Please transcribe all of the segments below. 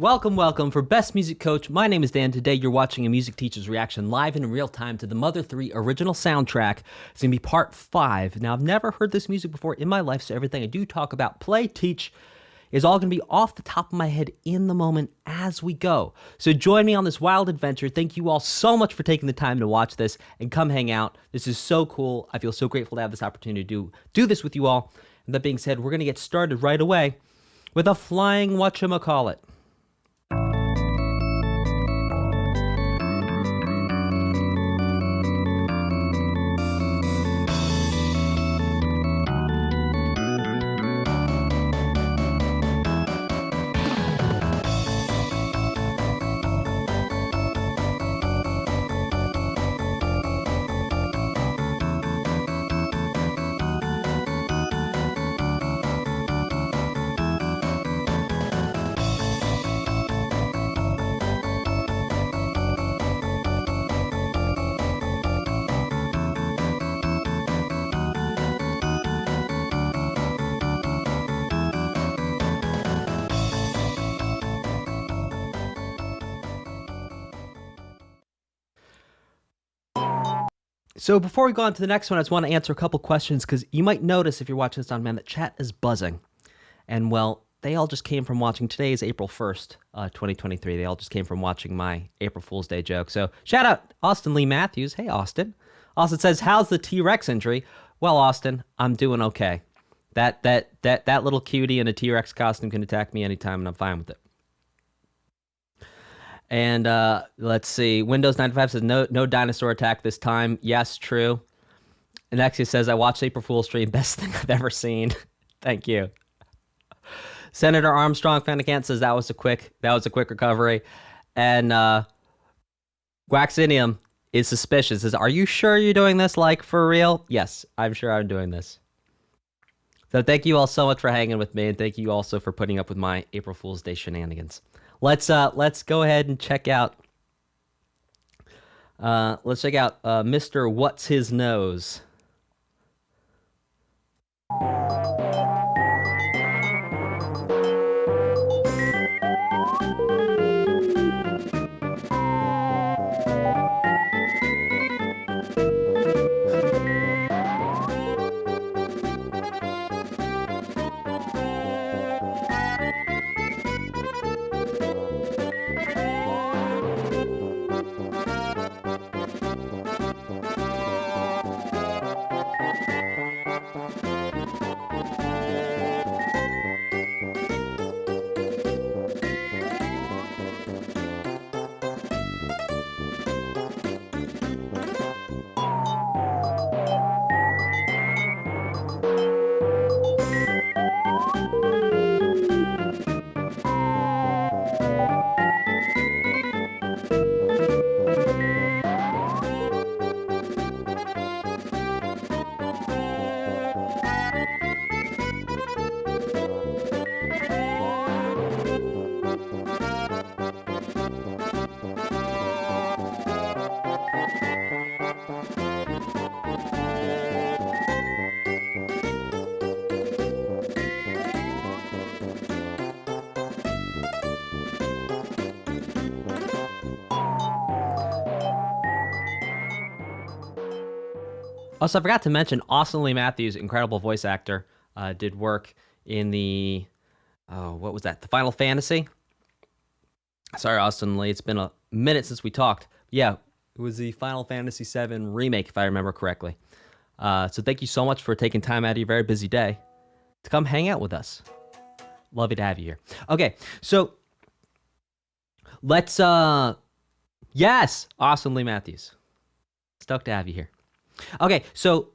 Welcome for Best Music Coach. My name is Dan. Today you're watching a music teacher's reaction live in real time to the Mother 3 original soundtrack. It's going to be part 5. Now, I've never heard this music before in my life, so everything I do talk about, play, teach, is all going to be off the top of my head in the moment as we go. So join me on this wild adventure. Thank you all so much for taking the time to watch this and come hang out. This is so cool. I feel so grateful to have this opportunity to do this with you all. And that being said, we're going to get started right away with a flying Whatchamacallit. So before we go on to the next one, I just want to answer a couple questions because you might notice if you're watching this on demand that chat is buzzing. And well, they all just came from watching, today is April 1st, 2023. They all just came from watching my April Fool's Day joke. So shout out Austin Lee Matthews. Hey, Austin. Austin says, how's the T-Rex injury? Well, Austin, I'm doing okay. That little cutie in a T-Rex costume can attack me anytime and I'm fine with it. And let's see, Windows 95 says no dinosaur attack this time. Yes, true. And Nexus says, I watched April Fool's stream, best thing I've ever seen. Thank you. Senator Armstrong Fanicant says that was a quick recovery. And Waxinium is suspicious. Says, are you sure you're doing this like for real? Yes, I'm sure I'm doing this. So thank you all so much for hanging with me, and thank you also for putting up with my April Fool's Day shenanigans. Let's go ahead and check out. Mr. What's His Nose. Also, I forgot to mention, Austin Lee Matthews, incredible voice actor, did work in the, what was that? The Final Fantasy? Sorry, Austin Lee, it's been a minute since we talked. Yeah, it was the Final Fantasy VII remake, if I remember correctly. So thank you so much for taking time out of your very busy day to come hang out with us. Lovely to have you here. Okay, so let's, yes, Austin Lee Matthews. Stoked to have you here. Okay, so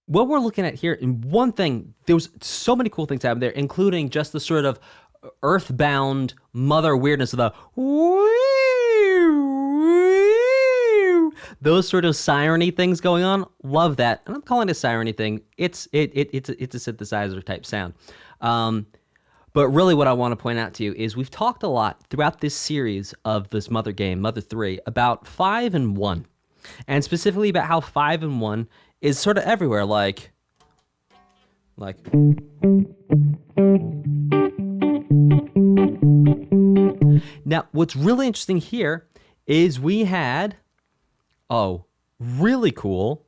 what we're looking at here, and one thing, there was so many cool things happening there, including just the sort of Earthbound mother weirdness of the those sort of siren-y things going on. Love that, and I'm calling it a siren-y thing. It's a synthesizer type sound. But really what I want to point out to you is we've talked a lot throughout this series of this Mother game, Mother 3, about 5 and 1. And specifically about how 5 and 1 is sort of everywhere, like Now, what's really interesting here is we had, really cool.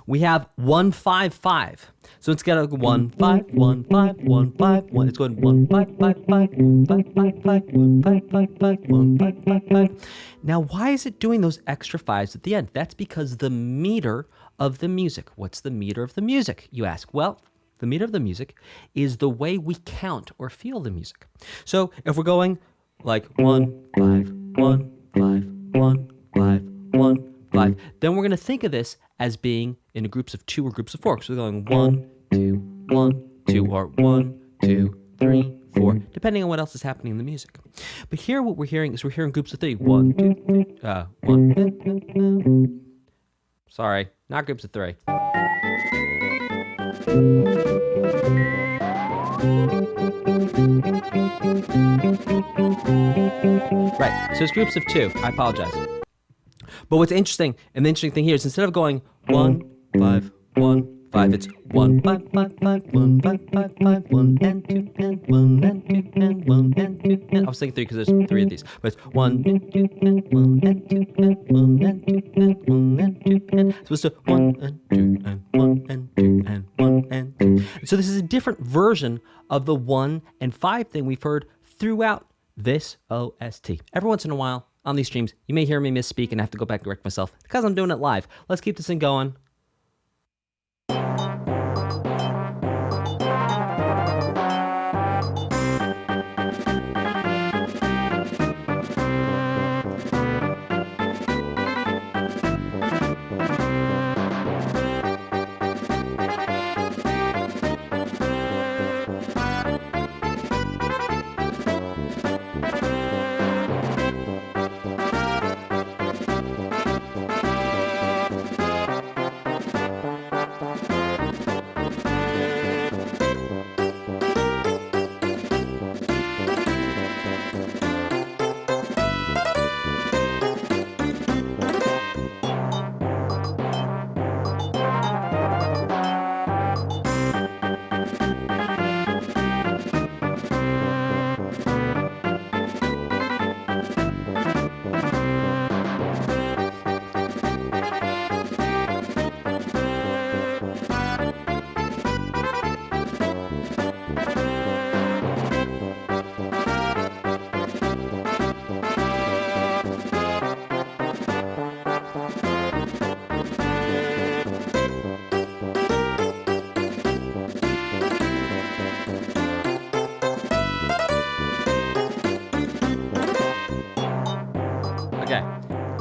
We have 1-5-5. So it's got a 1-5-1-5-1-5-1. It's going 1-5-5-1-5-5-1-5-5-5-1-5-5-5. Now, why is it doing those extra fives at the end? That's because the meter of the music. What's the meter of the music, you ask? Well, the meter of the music is the way we count or feel the music. So if we're going like 1-5-1-5-1-5-1-5, then we're going to think of this as being in groups of 2 or groups of 4. So we're going 1, 2, 1, 2, or 1, 2, 3, 4, depending on what else is happening in the music. But here what we're hearing is we're hearing groups of 3. 1, 2, 3, 1. Sorry, not groups of 3. Right, so it's groups of 2. I apologize. But what's interesting, and the interesting thing here is instead of going 1-5-1-5, it's 1-5-5-5, 1 and 2 and 1 and 2 and 1 and 2 and I was thinking 3 because there's 3 of these, but it's 1 and 2 and 1 and 2 and 1 and 2 and 1 and 2 and so it's 1 and 2 and 1 and 2 and 1 and 2. So this is a different version of the 1 and 5 thing we've heard throughout this OST. Every once in a while on these streams, you may hear me misspeak and have to go back and correct myself because I'm doing it live. Let's keep this thing going.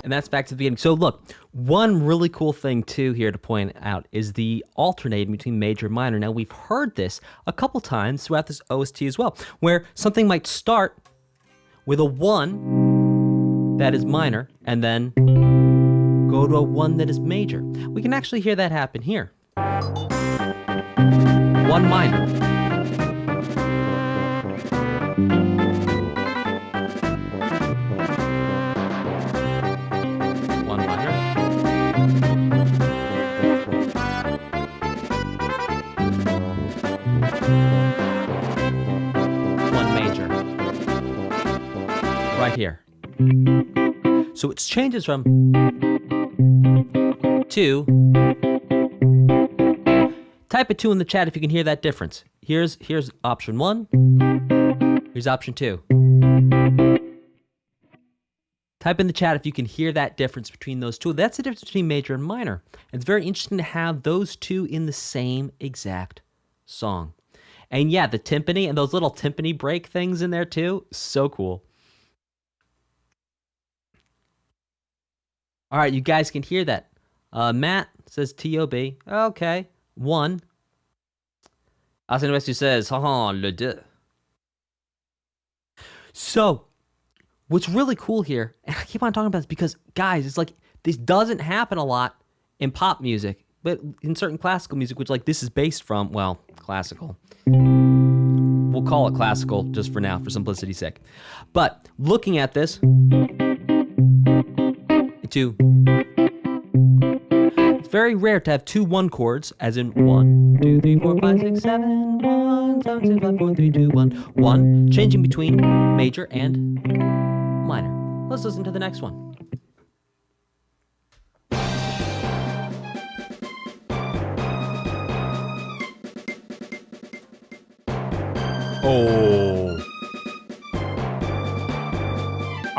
And that's back to the beginning. So look, one really cool thing too here to point out is the alternating between major and minor. Now we've heard this a couple times throughout this OST as well, where something might start with a 1 that is minor and then go to a 1 that is major. We can actually hear that happen here. 1 minor. Right here. So it changes from 2. Type a 2 in the chat if you can hear that difference. Here's option 1. Here's option 2. Type in the chat if you can hear that difference between those two. That's the difference between major and minor. It's very interesting to have those two in the same exact song. And yeah, the timpani and those little timpani break things in there too. So cool. All right, you guys can hear that. Matt says T-O-B. Okay. 1. Austin West says, haha, le deux. So, what's really cool here, and I keep on talking about this because, guys, it's like, this doesn't happen a lot in pop music, but in certain classical music, which, like, this is based from, well, classical. We'll call it classical just for now, for simplicity's sake. But, looking at this, 2. It's very rare to have 2 1 chords, as in 1, 2, 3, 4, 5, 6, 7, 1, 7, 6, 5, 4, 3, 2, 1, 1, changing between major and minor. Let's listen to the next one.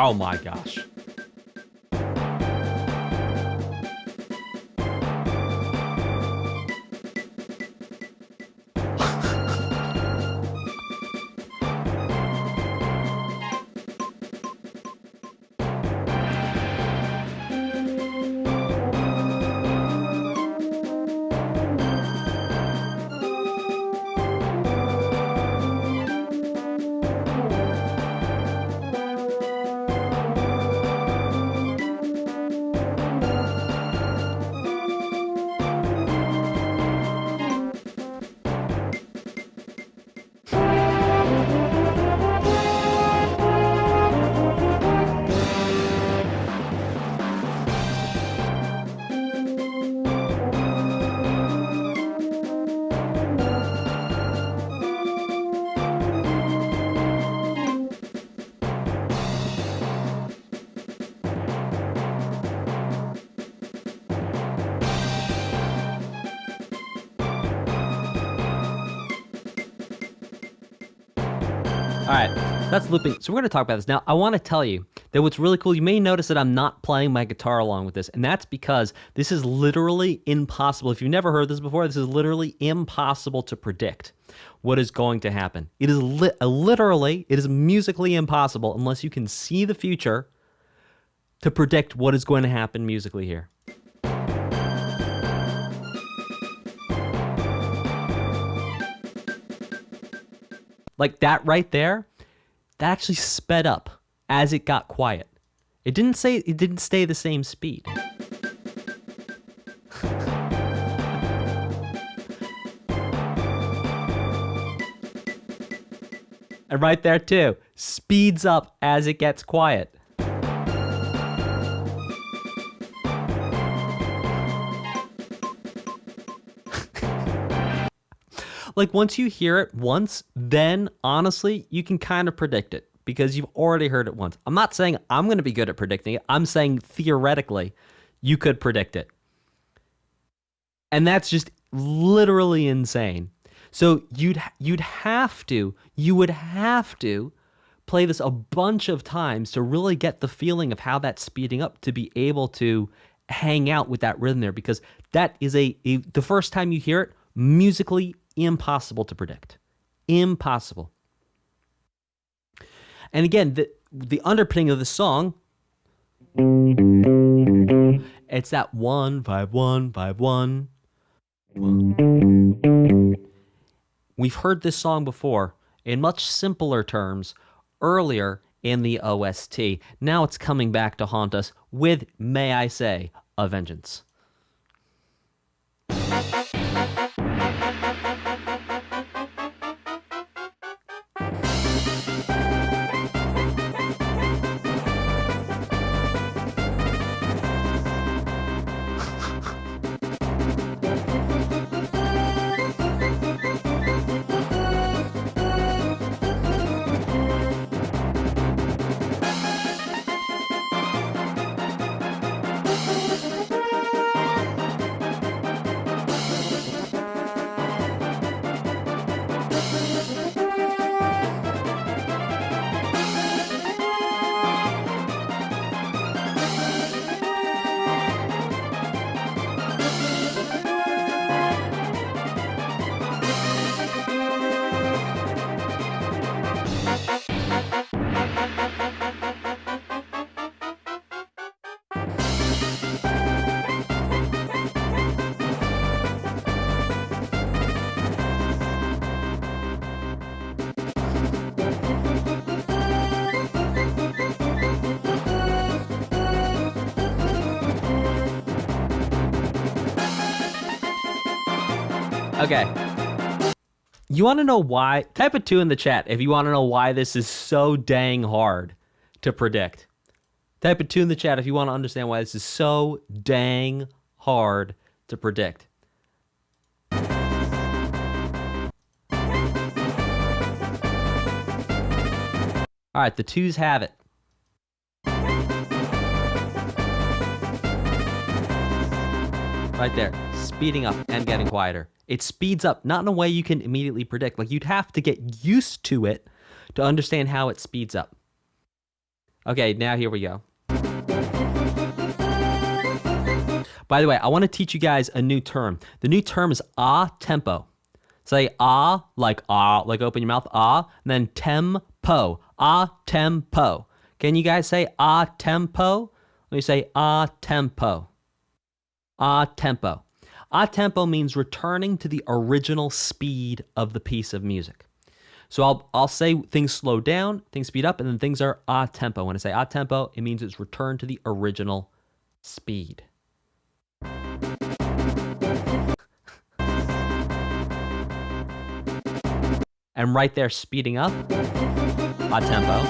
Oh my gosh. All right, that's looping. So we're going to talk about this. Now, I want to tell you that what's really cool, you may notice that I'm not playing my guitar along with this, and that's because this is literally impossible. If you've never heard this before, this is literally impossible to predict what is going to happen. It is literally, it is musically impossible unless you can see the future to predict what is going to happen musically here. Like that right there, that actually sped up as it got quiet. It didn't stay the same speed. And right there too, speeds up as it gets quiet. Like once you hear it once, then honestly, you can kind of predict it because you've already heard it once. I'm not saying I'm going to be good at predicting it. I'm saying theoretically, you could predict it. And that's just literally insane. So you would have to play this a bunch of times to really get the feeling of how that's speeding up to be able to hang out with that rhythm there, because that is the first time you hear it, musically impossible to predict. Impossible. And again, the underpinning of the song, it's that 1 5 1 5 1 1. We've heard this song before in much simpler terms earlier in the OST. Now it's coming back to haunt us with, may I say, a vengeance. Okay. You want to know why? Type a 2 in the chat if you want to know why this is so dang hard to predict. Type a 2 in the chat if you want to understand why this is so dang hard to predict. All right, the twos have it. Right there, speeding up and getting quieter. It speeds up, not in a way you can immediately predict. Like, you'd have to get used to it to understand how it speeds up. Okay, now here we go. By the way, I want to teach you guys a new term. The new term is tempo. Say like open your mouth, and then tempo, tempo. Can you guys say tempo? Let me say tempo. Tempo. Tempo means returning to the original speed of the piece of music. So I'll say things slow down, things speed up, and then things are tempo. When I say tempo, it means it's returned to the original speed. And right there, speeding up, tempo.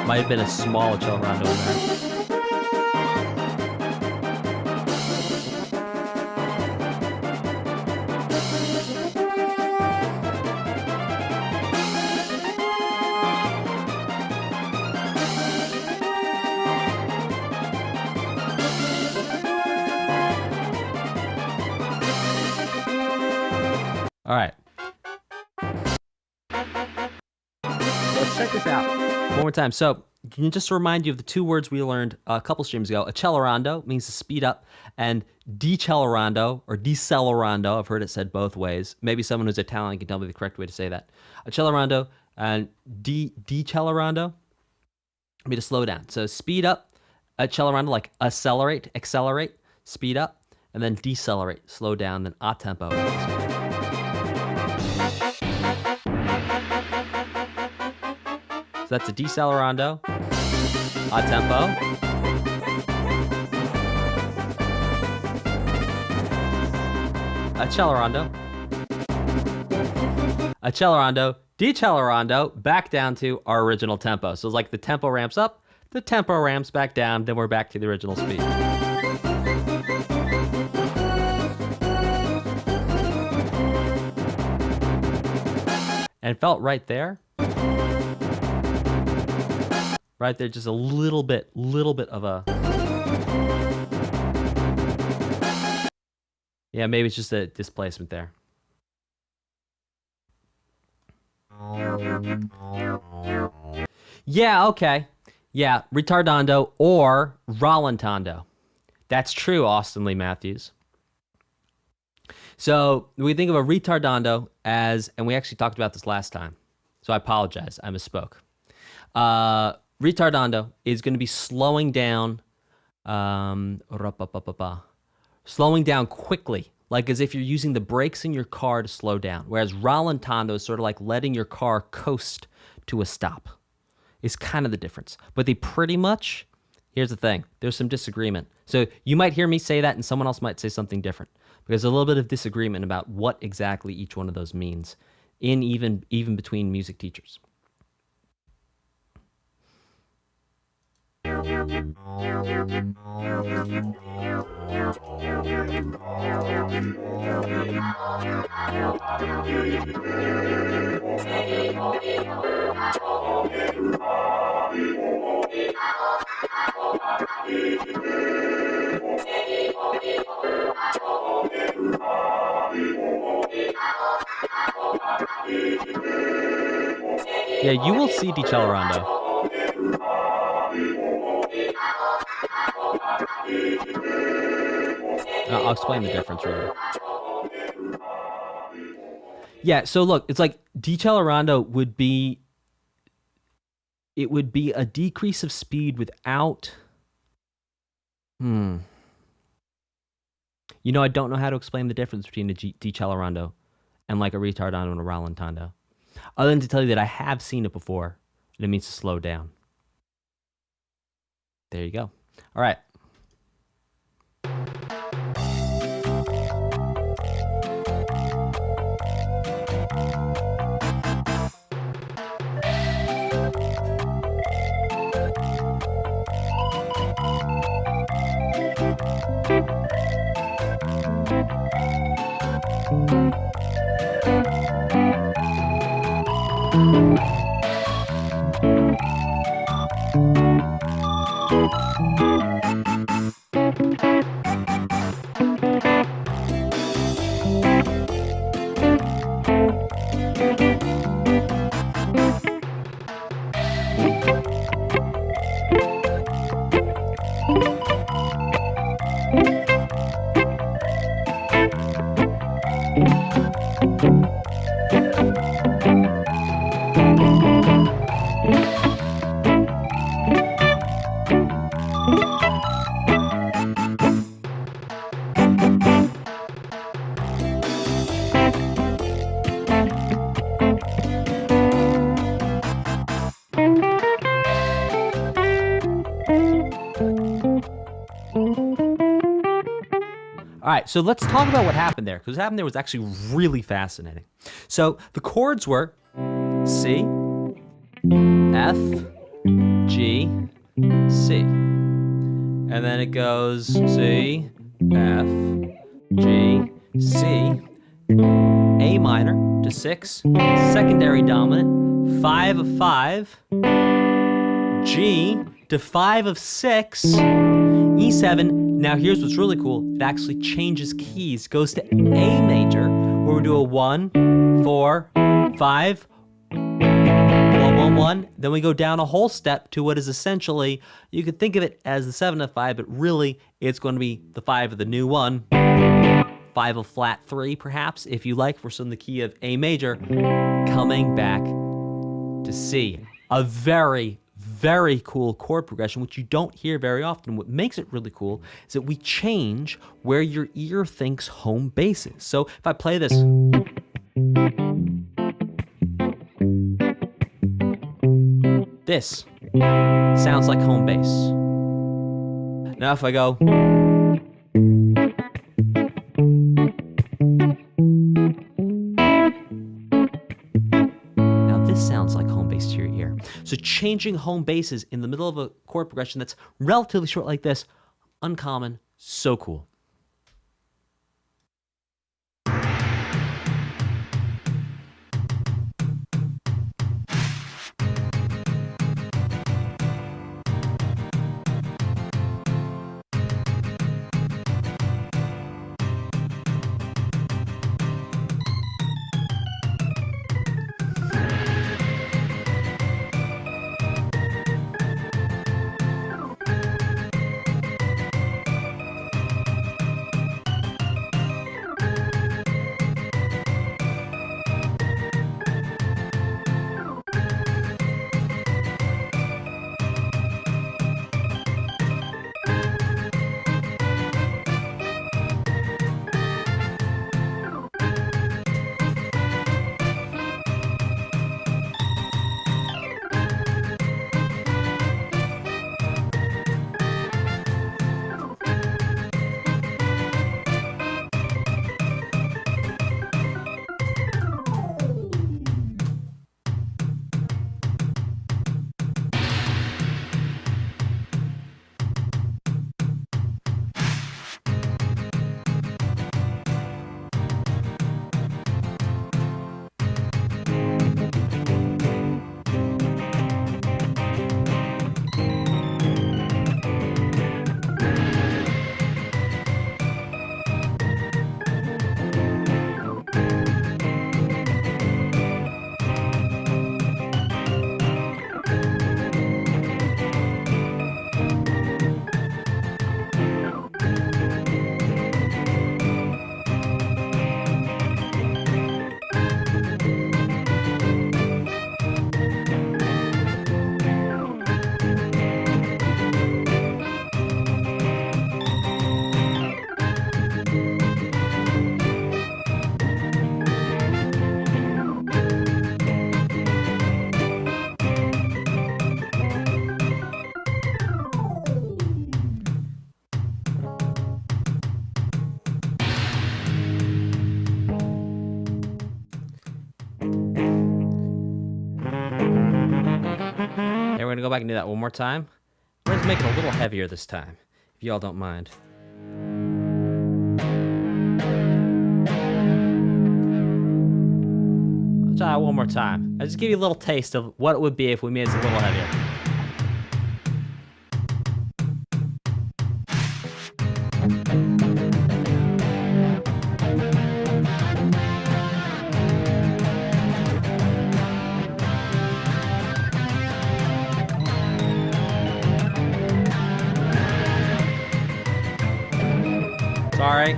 Might have been a small accelerando in there. All right. Let's check this out one more time. So, just to remind you of the two words we learned a couple streams ago. Accelerando means to speed up, and decelerando or decelerando, I've heard it said both ways. Maybe someone who's Italian can tell me the correct way to say that. Accelerando and decelerando mean to slow down. So speed up, accelerando, like accelerate, speed up, and then decelerate, slow down, then a tempo. So that's a decelerando, a tempo, accelerando, decelerando, back down to our original tempo. So it's like the tempo ramps up, the tempo ramps back down, then we're back to the original speed. And felt right there. Right there, just a little bit of a... Yeah, maybe it's just a displacement there. Yeah, okay. Yeah, retardando or rallentando. That's true, Austin Lee Matthews. So we think of a retardando as, and we actually talked about this last time, so I apologize, I misspoke. Retardando is going to be slowing down, slowing down quickly, like as if you're using the brakes in your car to slow down. Whereas rallentando is sort of like letting your car coast to a stop. Is kind of the difference. But they pretty much, here's the thing, there's some disagreement. So you might hear me say that and someone else might say something different. Because there's a little bit of disagreement about what exactly each one of those means, in even between music teachers. Yeah, you will see decelerando. I'll explain the difference really. Yeah, so look, it's like decelerando would be, it would be a decrease of speed without, You know, I don't know how to explain the difference between a decelerando and like a retardando and a rallentando. Other than to tell you that I have seen it before, and it means to slow down. There you go. All right. All right, so let's talk about what happened there, because what happened there was actually really fascinating. So the chords were C, F, G, C. And then it goes C, F, G, C, A minor to 6, secondary dominant, 5 of 5, G to 5 of 6, E7. Now here's what's really cool. It actually changes keys, goes to A major, where we do a 1, 4, 5, 1, 1, 1. Then we go down a whole step to what is essentially, you could think of it as the 7 of 5, but really it's going to be the 5 of the new 1, 5 of flat 3 perhaps, if you like, for some of the key of A major, coming back to C. A very, very cool chord progression, which you don't hear very often. What makes it really cool is that we change where your ear thinks home base is. So if I play this, this sounds like home base. Now if I go, sounds like home base to your ear. So changing home bases in the middle of a chord progression that's relatively short like this, uncommon, so cool. We're going to go back and do that one more time. We're going to make it a little heavier this time, if y'all don't mind. Let's try it one more time. I'll just give you a little taste of what it would be if we made it a little heavier. Sorry.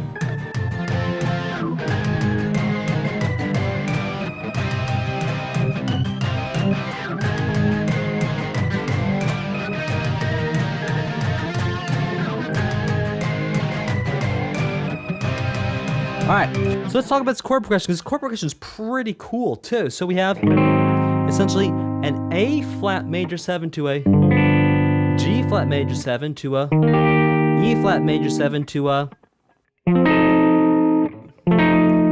All right, so let's talk about this chord progression, because chord progression is pretty cool too. So we have essentially an A flat major 7 to a G flat major 7 to a E flat major 7 to a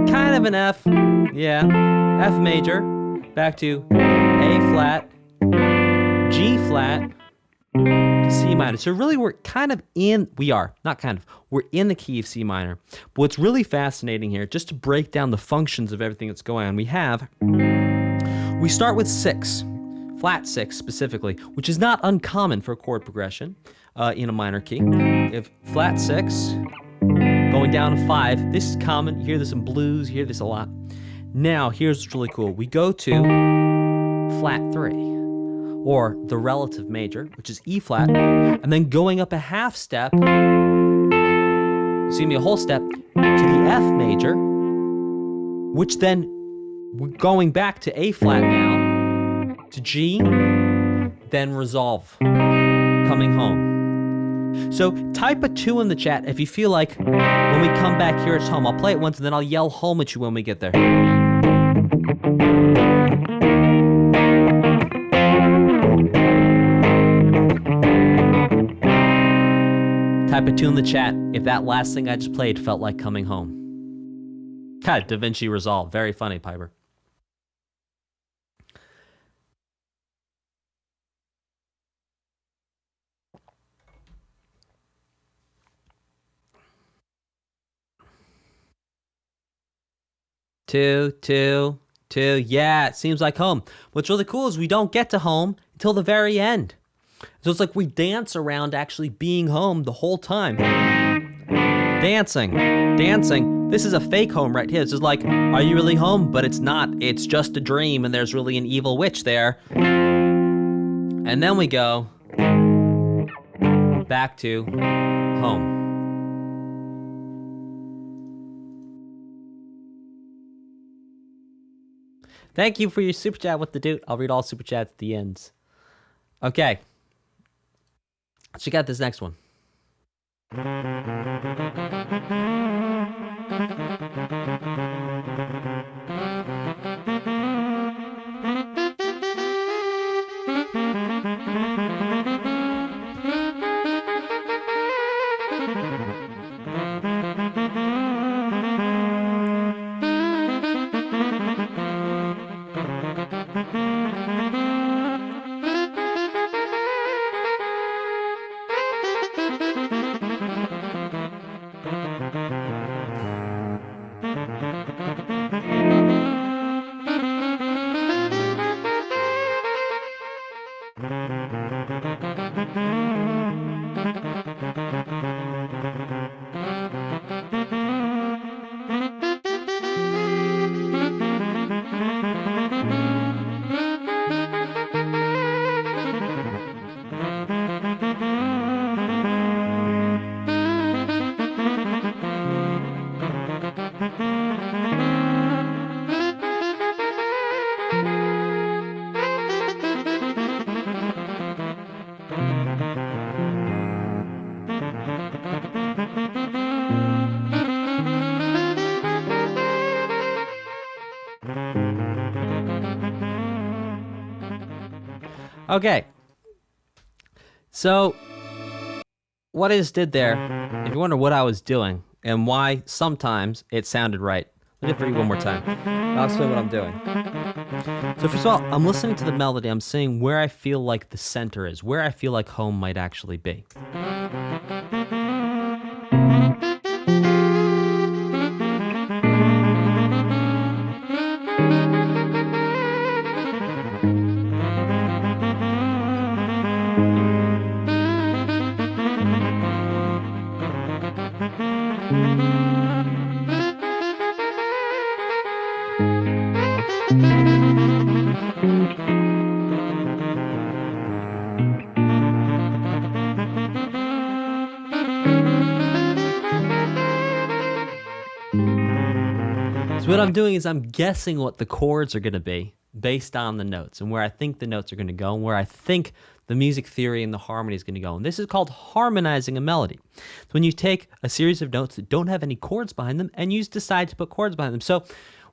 kind of an F, yeah, F major, back to A flat, G flat, C minor. So really we're in the key of C minor. But what's really fascinating here, just to break down the functions of everything that's going on, we start with 6, flat 6 specifically, which is not uncommon for a chord progression in a minor key. If flat 6, going down to 5, this is common, you hear this in blues, you hear this a lot. Now, here's what's really cool. We go to flat 3. Or the relative major, which is E flat, and then going up a half step, a whole step, to the F major, which then, we're going back to A flat now, to G, then resolve, coming home. So type a 2 in the chat if you feel like when we come back here it's home. I'll play it once and then I'll yell home at you when we get there. Type a 2 in the chat if that last thing I just played felt like coming home. God, Da Vinci Resolve. Very funny, Piper. Two. Yeah, it seems like home. What's really cool is we don't get to home until the very end. So it's like we dance around actually being home the whole time. Dancing. This is a fake home right here. This is like, are you really home? But it's not. It's just a dream and there's really an evil witch there. And then we go back to home. Thank you for your super chat with the dude. I'll read all super chats at the ends. Okay. Let's check out this next one. Okay, so what I just did there, if you wonder what I was doing and why sometimes it sounded right, let me for you one more time. I'll explain what I'm doing. So first of all, I'm listening to the melody. I'm seeing where I feel like the center is, where I feel like home might actually be. what I'm doing is I'm guessing what the chords are going to be based on the notes and where I think the notes are going to go and where I think the music theory and the harmony is going to go. And this is called harmonizing a melody. So when you take a series of notes that don't have any chords behind them and you just decide to put chords behind them. So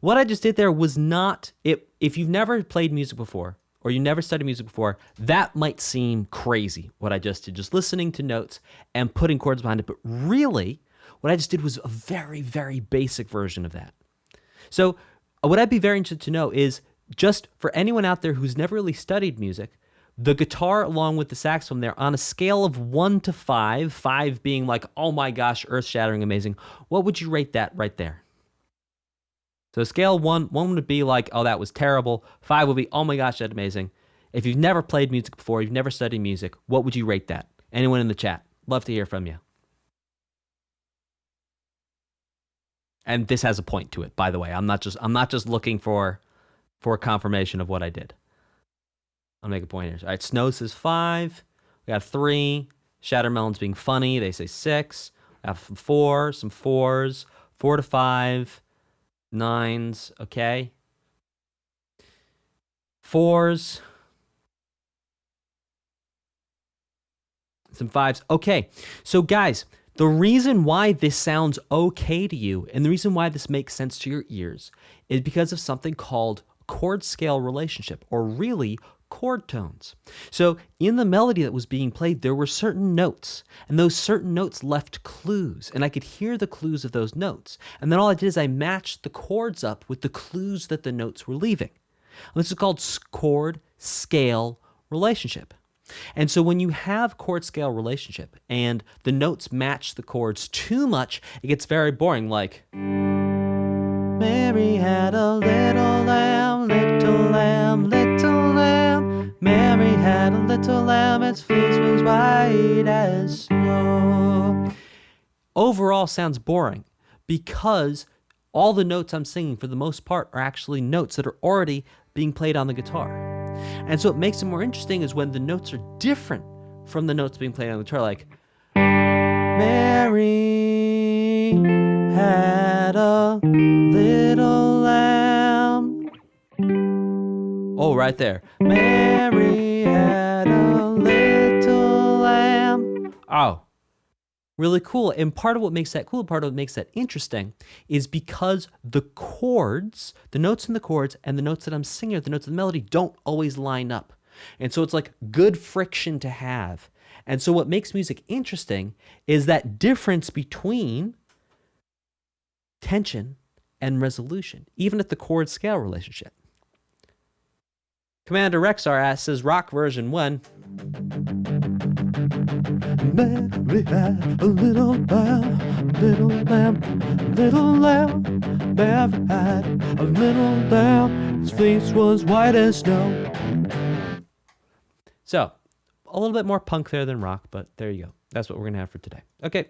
what I just did there was not, if you've never played music before or you never studied music before, that might seem crazy, what I just did, just listening to notes and putting chords behind it. But really, what I just did was a very, very basic version of that. So what I'd be very interested to know is, just for anyone out there who's never really studied music, the guitar along with the saxophone there, on a scale of 1 to 5, 5 being like, oh my gosh, earth-shattering, amazing, what would you rate that right there? So scale 1 would be like, oh, that was terrible. 5 would be, oh my gosh, that's amazing. If you've never played music before, you've never studied music, what would you rate that? Anyone in the chat? Love to hear from you. And this has a point to it, by the way. I'm not just looking for confirmation of what I did. I'll make a point here. All right, Snow says 5. We got 3. Shattermelon's being funny. They say 6. We have 4. Some 4s. 4 to 5. 9s. Okay. 4s. Some 5s. Okay. So guys, the reason why this sounds okay to you and the reason why this makes sense to your ears is because of something called chord scale relationship, or really chord tones. So in the melody that was being played, there were certain notes, and those certain notes left clues, and I could hear the clues of those notes. And then all I did is I matched the chords up with the clues that the notes were leaving. And this is called chord scale relationship. And so when you have chord scale relationship and the notes match the chords too much, it gets very boring, like Mary had a little lamb, little lamb, little lamb. Mary had a little lamb, its fleece was white as snow. Overall sounds boring because all the notes I'm singing for the most part are actually notes that are already being played on the guitar. And so what makes it more interesting is when the notes are different from the notes being played on the guitar, like Mary had a little lamb. Oh, right there. Mary had a little lamb. Oh, really cool. And part of what makes that cool, part of what makes that interesting is because the chords, the notes in the chords and the notes that I'm singing, the notes of the melody don't always line up. And so it's like good friction to have. And so what makes music interesting is that difference between tension and resolution, even at the chord scale relationship. Commander Rexar asks, says rock version 1. Mary had a little lamb, little lamb, little lamb. Mary had a little lamb, its fleece was white as snow. So, a little bit more punk there than rock, but there you go. That's what we're going to have for today. Okay.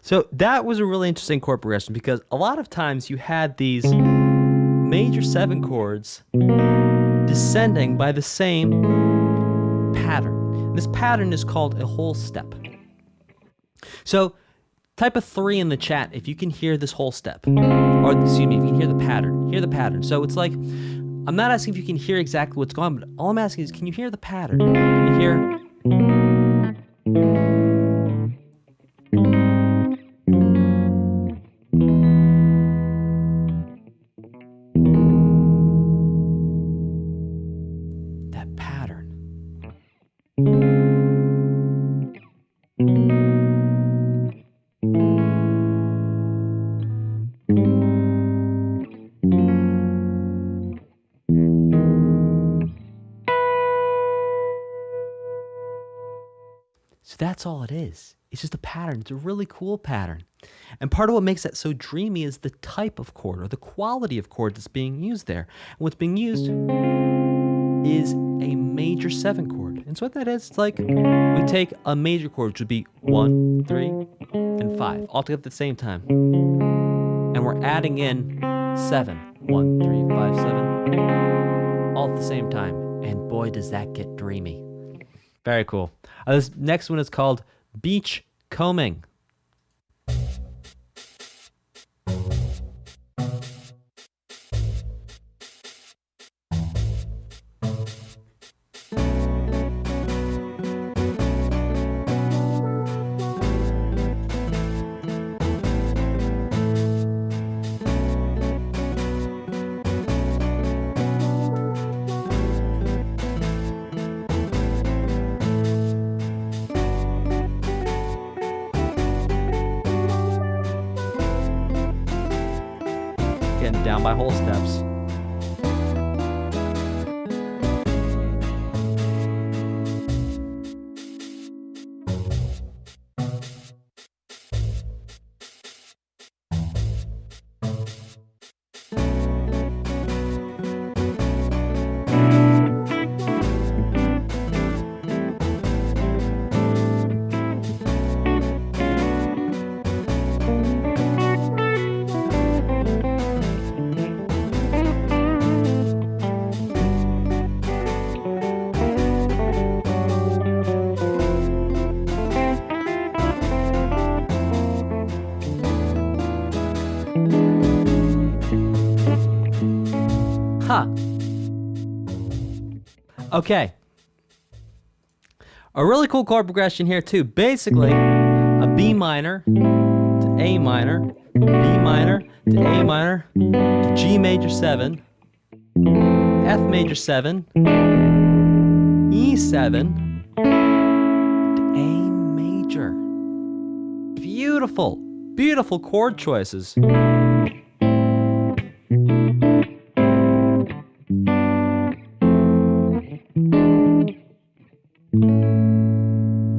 So that was a really interesting chord progression because a lot of times you had these major 7 chords descending by the same pattern. This pattern is called a whole step. So type a 3 in the chat if you can hear this whole step. Or excuse me, if you can hear the pattern. Hear the pattern. So it's like, I'm not asking if you can hear exactly what's going on, but all I'm asking is, can you hear the pattern? Can you hear? That pattern. So that's all it is. It's just a pattern. It's a really cool pattern. And part of what makes that so dreamy is the type of chord or the quality of chord that's being used there. And what's being used is a major 7 chord. And so what that is, it's like we take a major chord, which would be 1, 3, and 5, all together at the same time. And we're adding in 7. 1, 3, 5, 7, all at the same time. And boy, does that get dreamy. Very cool. This next one is called Beachcombing. Getting down by whole steps. Huh. Okay. A really cool chord progression here too. Basically, a B minor to A minor, B minor to A minor, to G major 7, F major 7, E7, to A major. Beautiful, beautiful chord choices.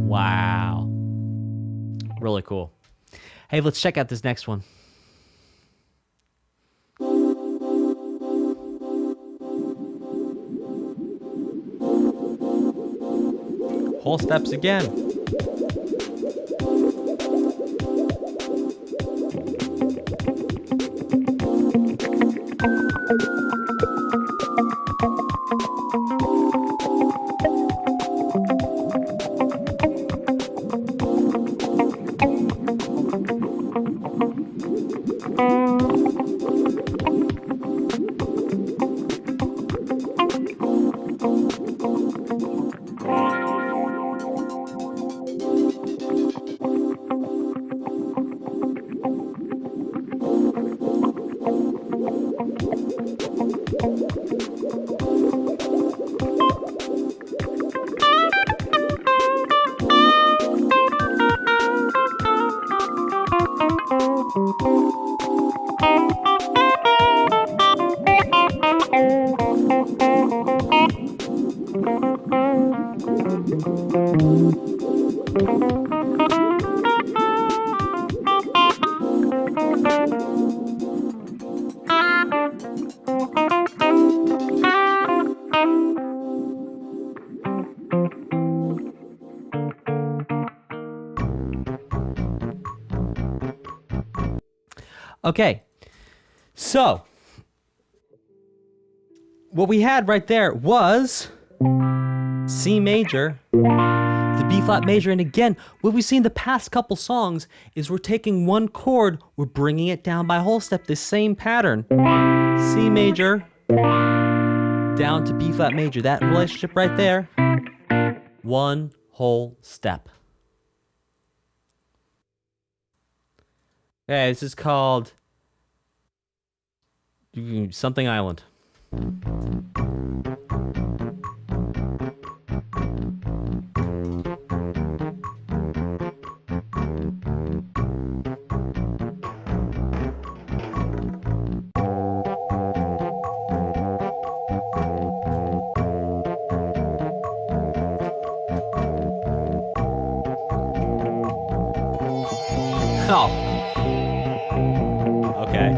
Wow. Really cool. Hey, let's check out this next one. Whole steps again. Okay, so what we had right there was C major, the B flat major, and again, what we've seen the past couple songs is we're taking one chord, we're bringing it down by whole step, this same pattern, C major, down to B flat major, that relationship right there, one whole step. Okay, this is called something Island. Oh. Okay.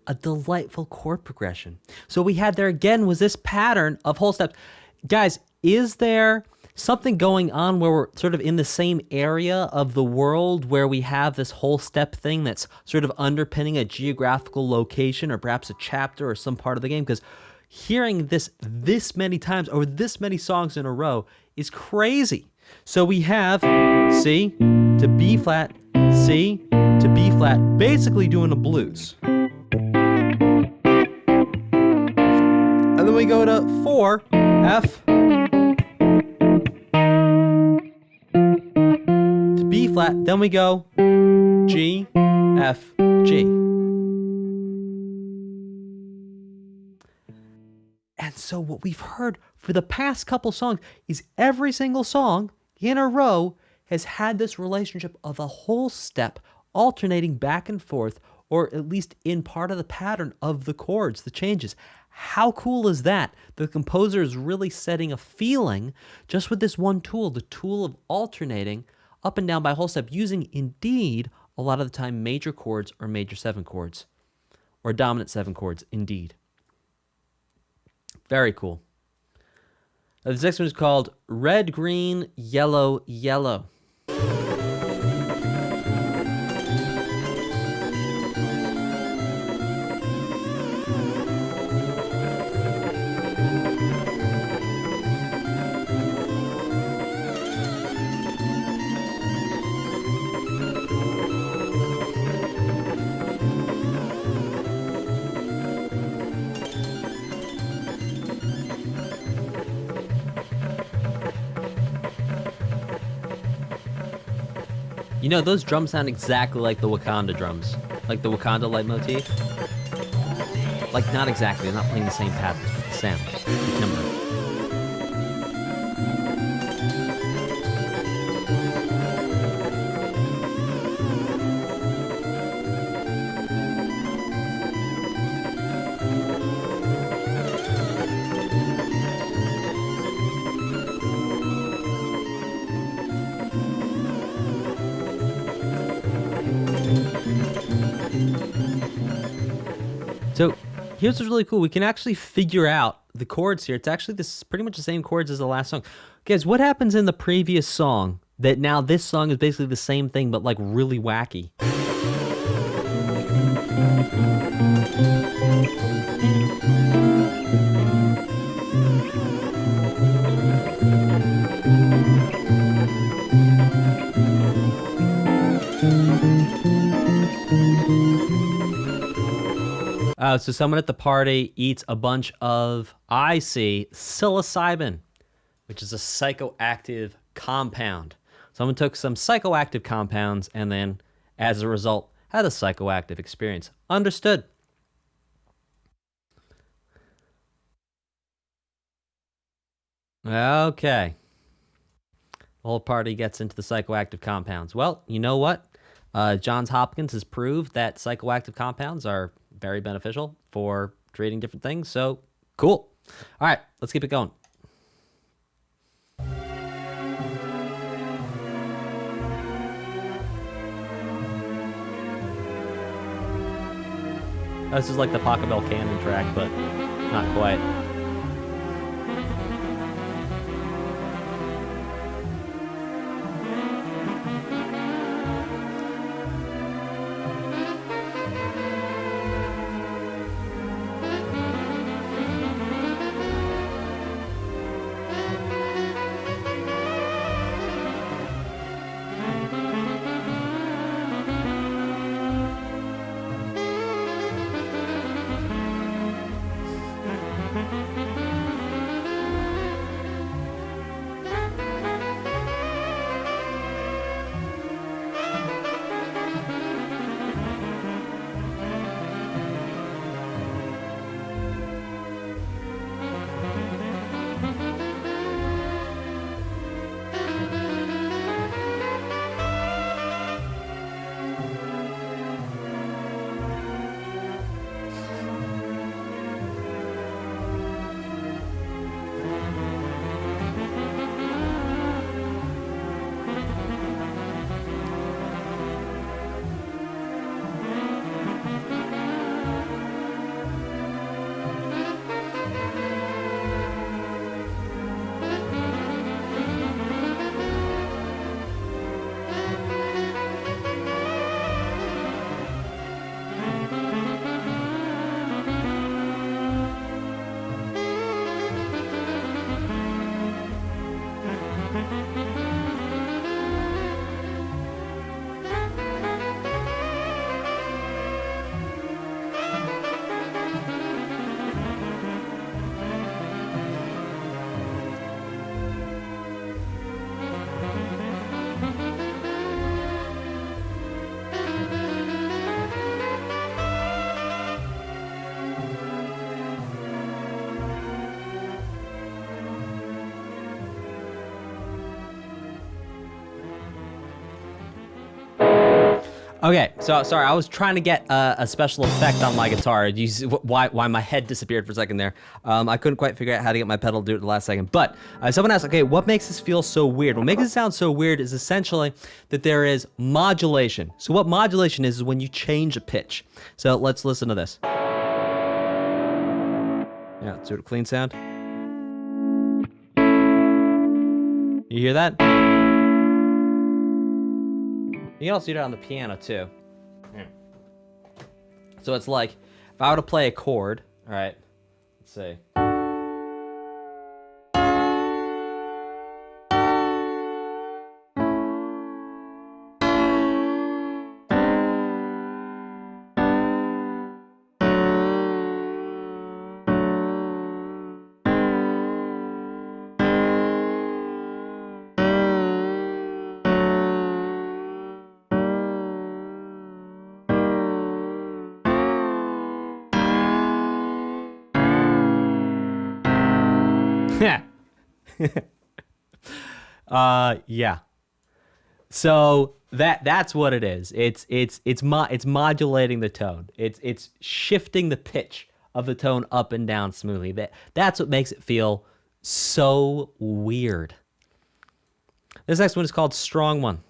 A delightful chord progression. So we had there again was this pattern of whole steps. Guys, is there something going on where we're sort of in the same area of the world where we have this whole step thing that's sort of underpinning a geographical location or perhaps a chapter or some part of the game? Because hearing this many times over this many songs in a row is crazy. So we have C to B flat, C to B flat, basically doing a blues. And then we go to 4, F to B flat, then we go G, F, G. And so what we've heard for the past couple songs is every single song in a row has had this relationship of a whole step alternating back and forth, or at least in part of the pattern of the chords, the changes. How cool is that? The composer is really setting a feeling just with this one tool, the tool of alternating up and down by whole step, using indeed a lot of the time major chords or major 7 chords, or dominant 7 chords, indeed. Very cool. This next one is called Red, Green, Yellow, Yellow. You know, those drums sound exactly like the Wakanda drums. Like the Wakanda leitmotif. Like, not exactly, they're not playing the same patterns, but the sound. The timbre. So here's what's really cool. We can actually figure out the chords here. It's actually pretty much the same chords as the last song. Guys, what happens in the previous song that now this song is basically the same thing but like really wacky? So someone at the party eats a bunch of, I see, psilocybin, which is a psychoactive compound. Someone took some psychoactive compounds and then, as a result, had a psychoactive experience. Understood. Okay. The whole party gets into the psychoactive compounds. Well, you know what? Johns Hopkins has proved that psychoactive compounds are very beneficial for treating different things. So cool. All right, let's keep it going. This is like the Pachelbel Canon track, but not quite. Okay, so sorry, I was trying to get a special effect on my guitar. You see why my head disappeared for a second there. I couldn't quite figure out how to get my pedal to do it at the last second. But someone asked, okay, what makes this feel so weird? What makes it sound so weird is essentially that there is modulation. So what modulation is when you change a pitch. So let's listen to this. Yeah, let's do a clean sound. You hear that? You can also do that on the piano too. Yeah. So it's like, if I were to play a chord, all right, let's see. Yeah. So that's what it is. It's modulating the tone. It's shifting the pitch of the tone up and down smoothly. That's what makes it feel so weird. This next one is called Strong One.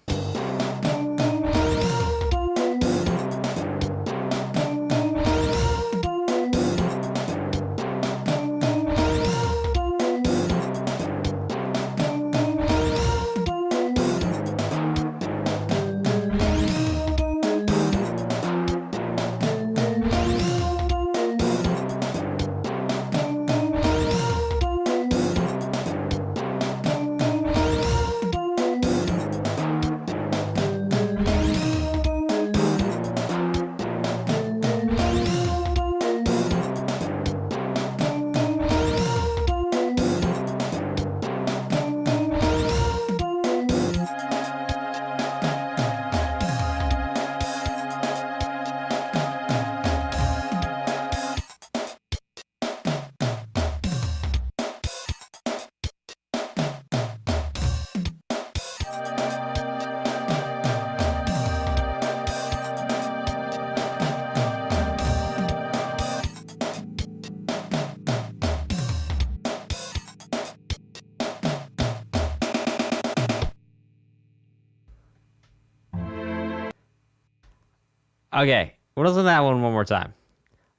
Okay, we'll listen to that one more time.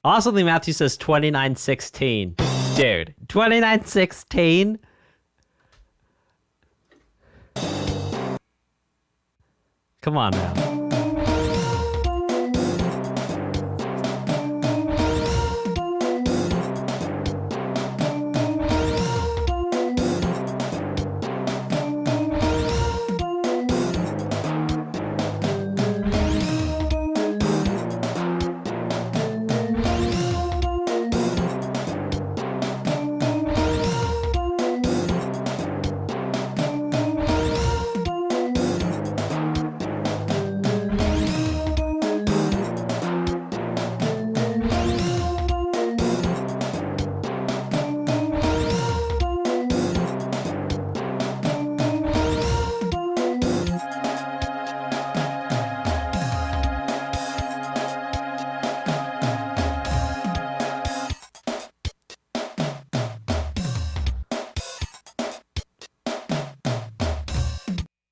Awesomely Matthew says 2916. Dude, 2916? Come on now.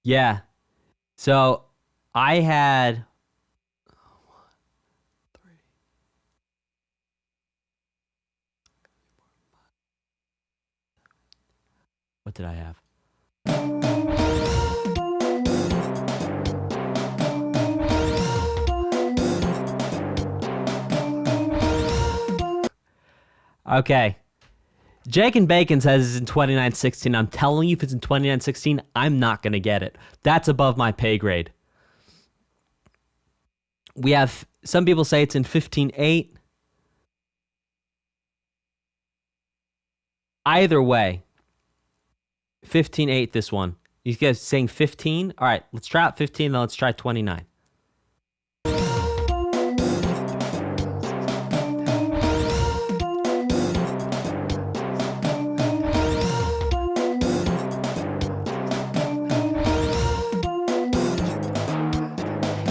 Yeah. So I had what did I have? Okay. Jake and Bacon says it's in 2916. I'm telling you, if it's in 2916, I'm not going to get it. That's above my pay grade. We have some people say it's in 15.8. Either way, 15.8 this one. You guys saying 15? All right, let's try out 15, then let's try 29.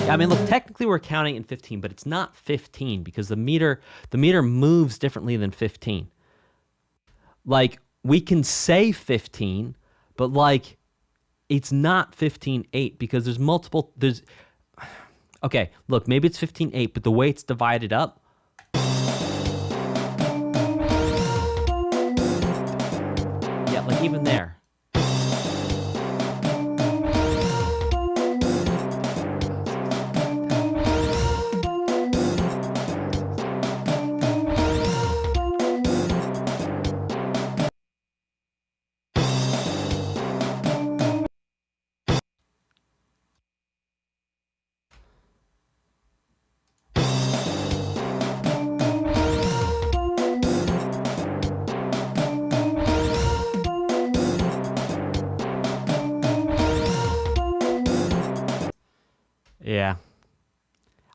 I mean, look, technically we're counting in 15, but it's not 15 because the meter moves differently than 15. Like, we can say 15, but like, it's not 15.8 because there's okay, look, maybe it's 15.8, but the way it's divided up, yeah, like even there. Yeah.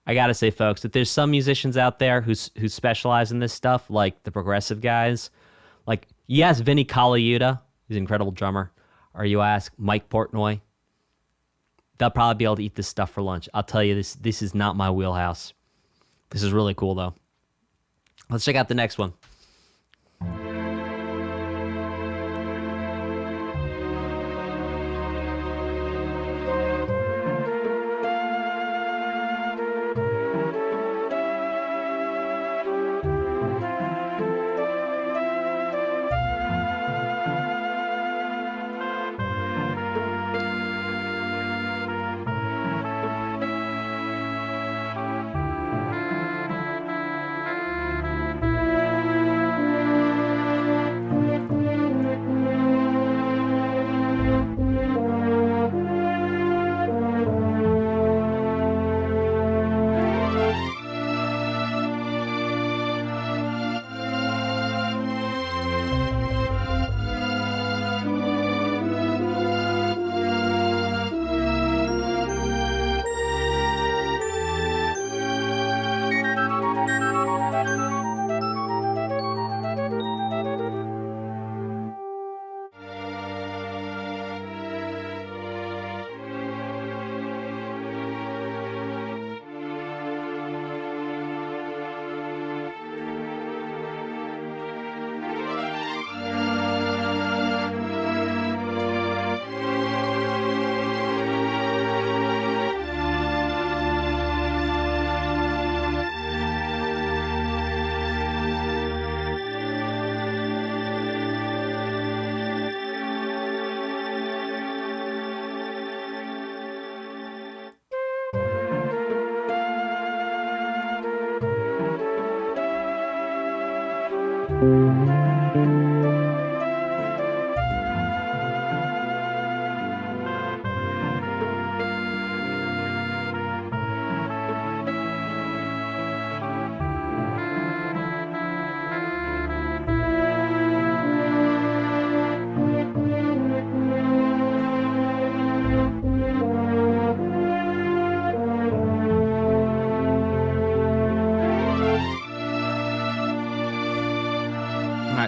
I gotta say, folks, that there's some musicians out there who specialize in this stuff, like the progressive guys. Like, Yes, Vinny Colaiuta. He's an incredible drummer. Or you ask Mike Portnoy. They'll probably be able to eat this stuff for lunch. I'll tell you, this is not my wheelhouse. This is really cool, though. Let's check out the next one.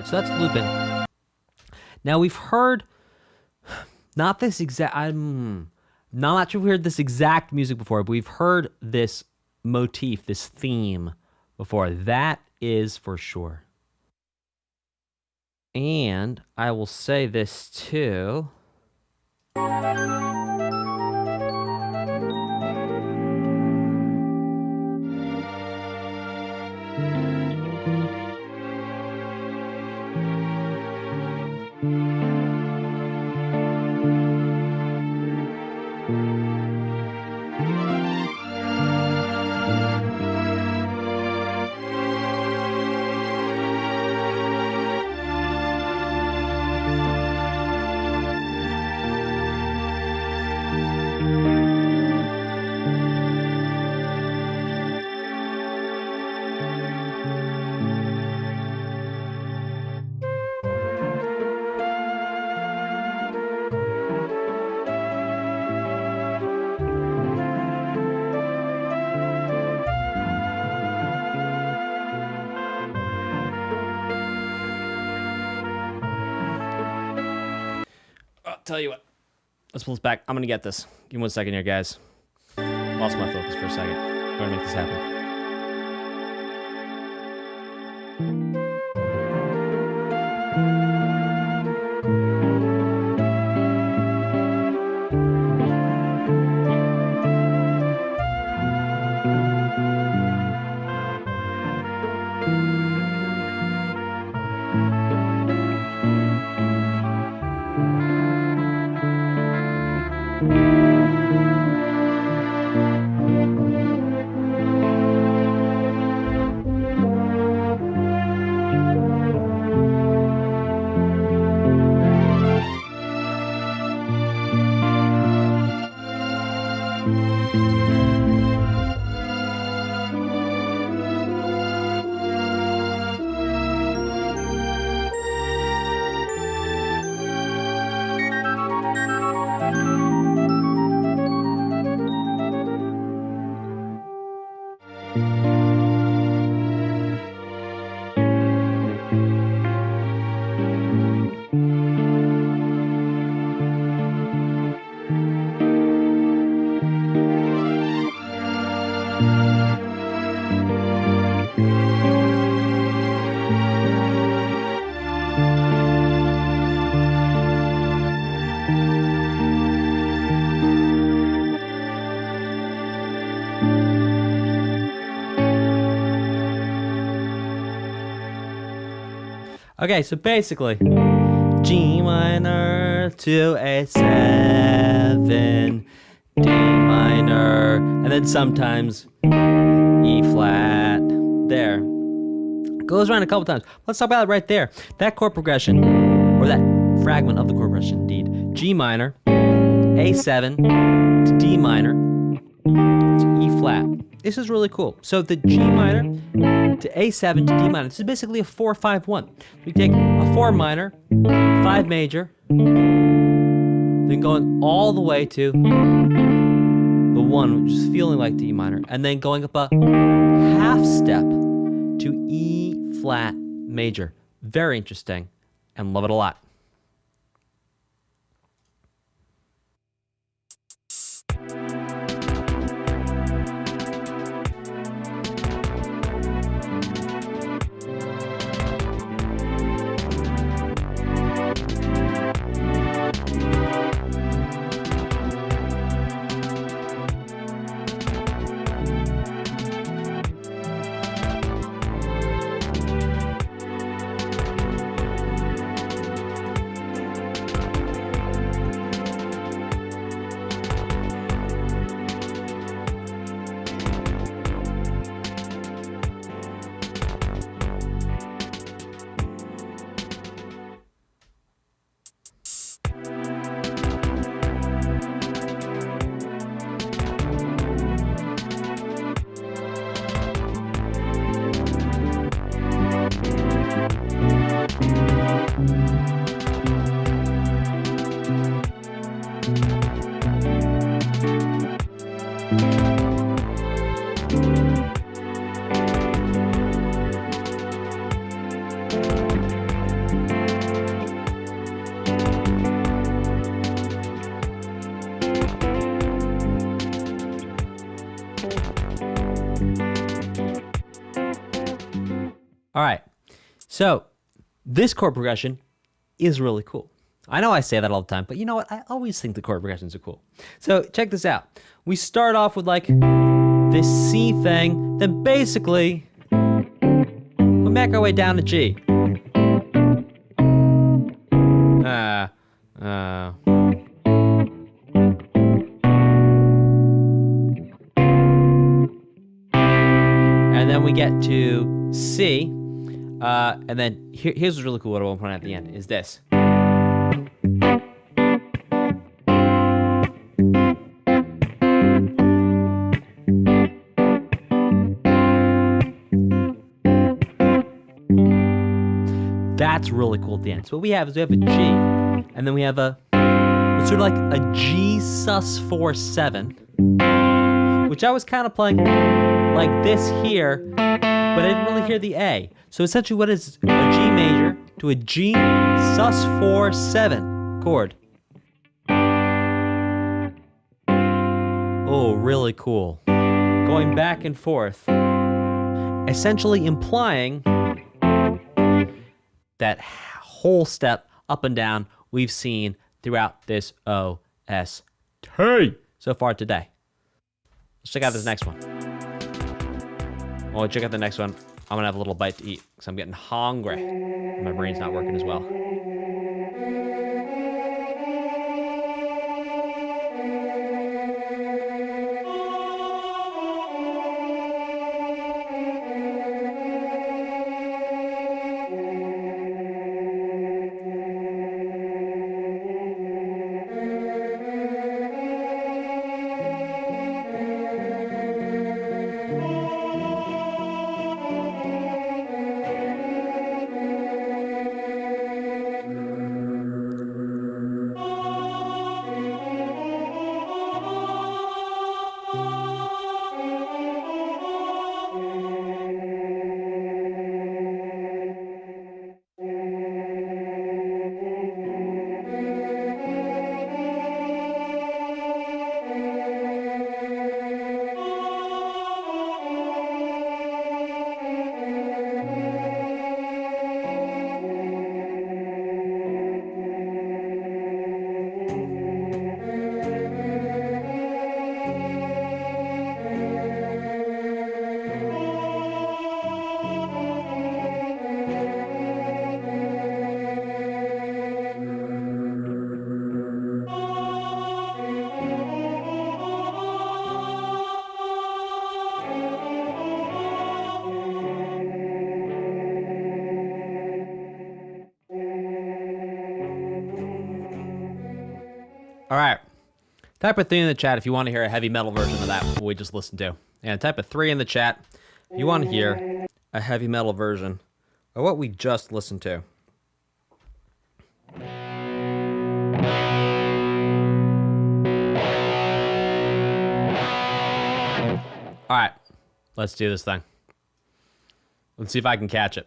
So that's Lupin. Now we've heard not this exact. I'm not sure if we heard this exact music before, but we've heard this motif, this theme before. That is for sure. And I will say this too. Tell you what, let's pull this back. I'm gonna get this. Give me 1 second here, guys. Lost my focus for a second. I'm gonna make this happen. Okay, so basically, G minor to A7, D minor, and then sometimes E flat. There. Goes around a couple times. Let's talk about it right there. That chord progression, or that fragment of the chord progression, indeed. G minor, A7 to D minor to E flat. This is really cool. So the G minor to A7 to D minor. This is basically a 4-5-1. We take a 4 minor, 5 major, then going all the way to the 1, which is feeling like D minor, and then going up a half step to E flat major. Very interesting, and love it a lot. All right, so this chord progression is really cool. I know I say that all the time, but you know what? I always think the chord progressions are cool. So check this out. We start off with like this C thing, then basically we make our way down to G. And then we get to C. And then here's what's really cool, what I want to point out at the end, is this. That's really cool at the end. So what we have is we have a G, and then we have a, it's sort of like a G sus4-7, which I was kind of playing like this here, but I didn't really hear the A. So essentially what is a G major to a G sus4-7 chord. Oh, really cool. Going back and forth, essentially implying that whole step up and down we've seen throughout this OST so far today. Let's check out this next one. While we check out the next one, I'm gonna have a little bite to eat because I'm getting hungry. My brain's not working as well. All right. Type a 3 in the chat if you want to hear a heavy metal version of that, what we just listened to. And type a 3 in the chat if you want to hear a heavy metal version of what we just listened to. All right, let's do this thing. Let's see if I can catch it.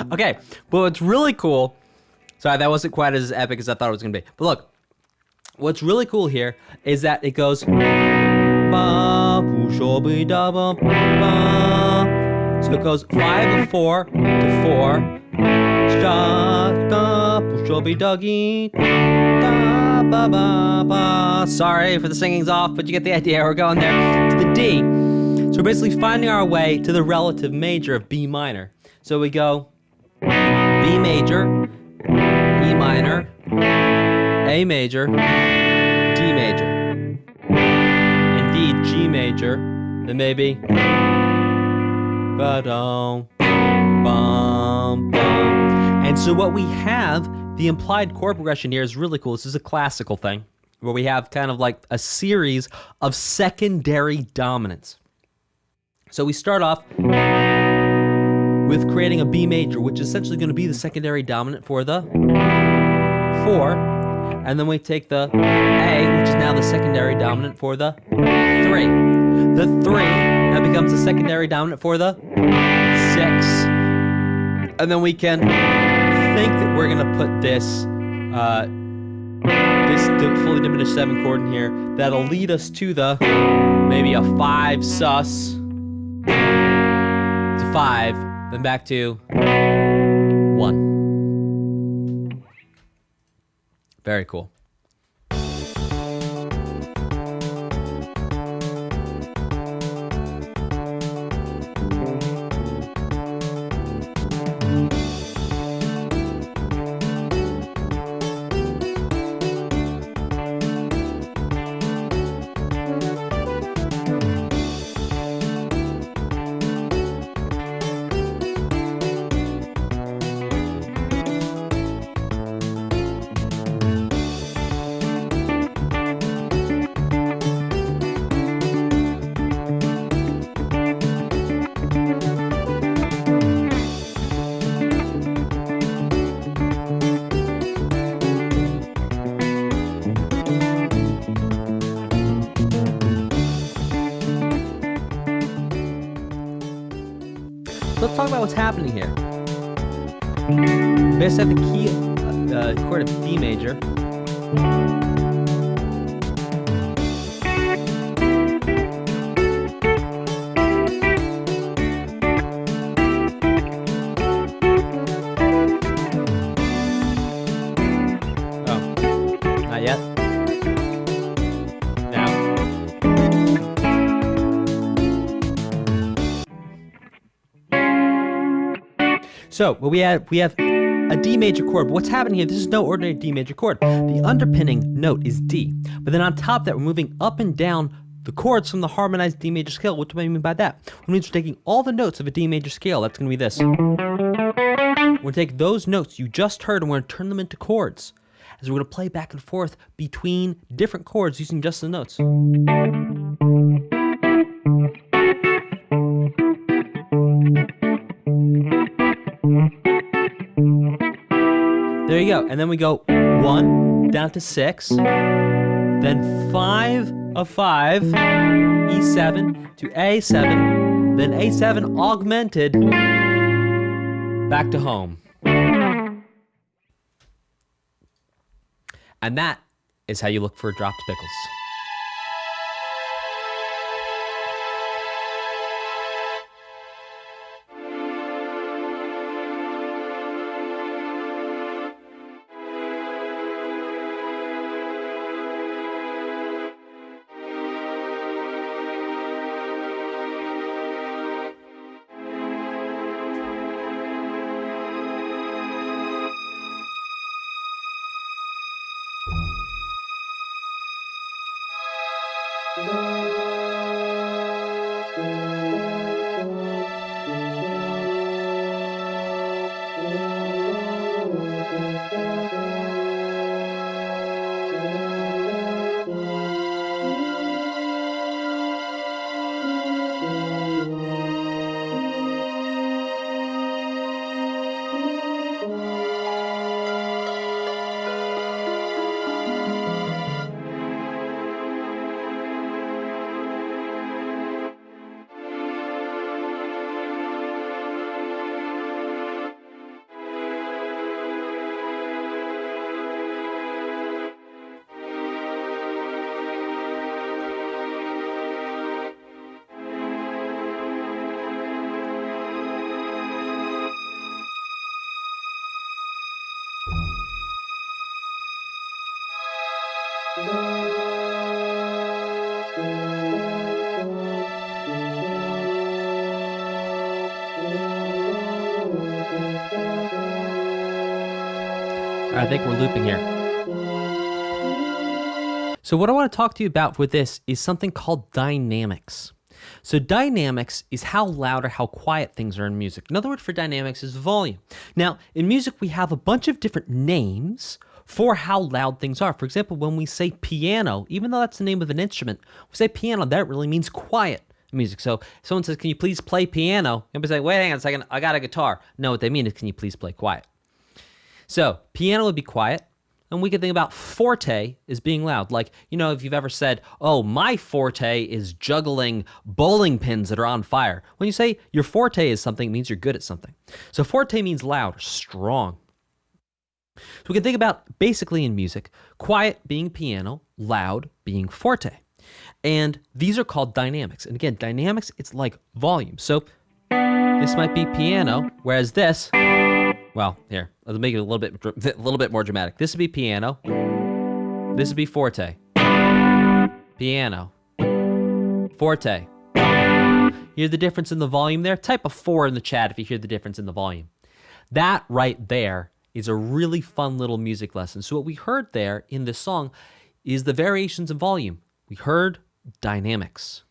Okay, but what's really cool, sorry, that wasn't quite as epic as I thought it was going to be. But look, what's really cool here is that it goes... So it goes 5 of 4 to 4. Sorry for the singing's off, but you get the idea. We're going there to the D. So we're basically finding our way to the relative major of B minor. So we go B major, E minor, A major, D major, indeed G major, then maybe ba-dum, bum, bum. And so what we have, the implied chord progression here is really cool. This is a classical thing where we have kind of like a series of secondary dominants. So we start off with creating a B major, which is essentially going to be the secondary dominant for the 4. And then we take the A, which is now the secondary dominant for the 3. The 3 now becomes the secondary dominant for the 6. And then we can think that we're going to put this fully diminished 7 chord in here. That'll lead us to the maybe a 5 sus to 5. Then back to 1. Very cool. Let's talk about what's happening here. We just have the key chord of D major. Oh, not yet. Now. So, what we have a D major chord. But what's happening here, this is no ordinary D major chord. The underpinning note is D. But then on top of that, we're moving up and down the chords from the harmonized D major scale. What do I mean by that? It means we're taking all the notes of a D major scale. That's going to be this. We're going to take those notes you just heard and we're going to turn them into chords. as we're going to play back and forth between different chords using just the notes. There you go. And then we go 1 down to 6, then 5 of 5, E7 to A7, then A7 augmented back to home. And that is how you look for dropped pickles. I think we're looping here. So what I want to talk to you about with this is something called dynamics. So dynamics is how loud or how quiet things are in music. Another word for dynamics is volume. Now, in music, we have a bunch of different names for how loud things are. For example, when we say piano, even though that's the name of an instrument, we say piano, that really means quiet music. So if someone says, can you please play piano? Everybody say, wait, hang on a second, I got a guitar. No, what they mean is, can you please play quiet? So piano would be quiet, and we could think about forte as being loud. Like, you know, if you've ever said, oh, my forte is juggling bowling pins that are on fire. When you say your forte is something, it means you're good at something. So forte means loud or strong. So we can think about, basically in music, quiet being piano, loud being forte. And these are called dynamics. And again, dynamics, it's like volume. So this might be piano, whereas this, well, here, let's make it a little bit more dramatic. This would be piano. This would be forte. Piano. Forte. Hear the difference in the volume there? Type a 4 in the chat if you hear the difference in the volume. That right there is a really fun little music lesson. So what we heard there in this song is the variations in volume. We heard dynamics.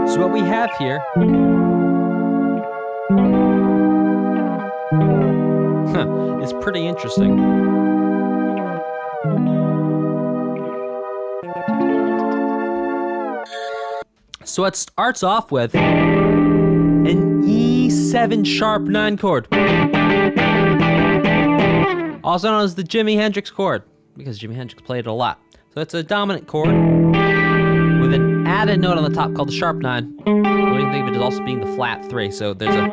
So what we have here is pretty interesting. So it starts off with an E7 sharp 9 chord, also known as the Jimi Hendrix chord, because Jimi Hendrix played it a lot. So it's a dominant chord with an added note on the top called the sharp 9. We can think of it as also being the flat 3. So there's a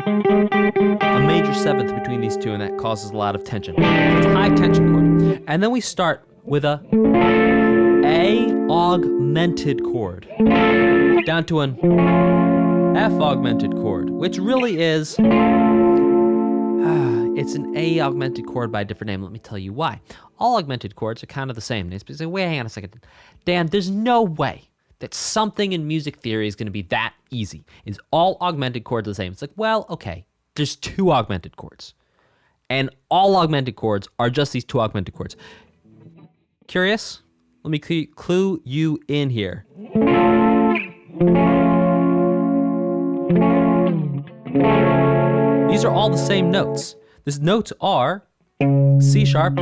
major 7th between these two, and that causes a lot of tension. So it's a high tension chord. And then we start with a A augmented chord down to an F augmented chord, which really is, it's an A augmented chord by a different name. Let me tell you why. All augmented chords are kind of the same. It's like, wait, hang on a second. Dan, there's no way that something in music theory is going to be that easy. Is all augmented chords the same? It's like, well, okay, there's 2 augmented chords. And all augmented chords are just these 2 augmented chords. Curious? Let me clue you in here. These are all the same notes. These notes are C sharp,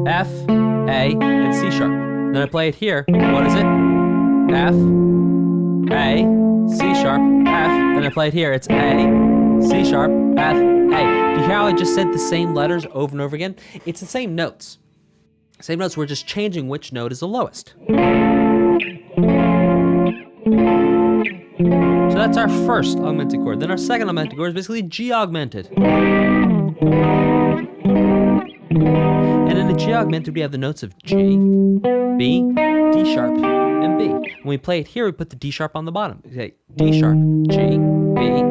F, A, and C sharp. Then I play it here. What is it? F, A, C sharp, F. Then I play it here. It's A, C sharp, F, A. Do you hear how I just said the same letters over and over again? It's the same notes. Same notes, we're just changing which note is the lowest. So that's our first augmented chord. Then our second augmented chord is basically G augmented. And in the G augmented, we have the notes of G, B, D sharp, and B. When we play it here, we put the D sharp on the bottom. We say D sharp, G, B,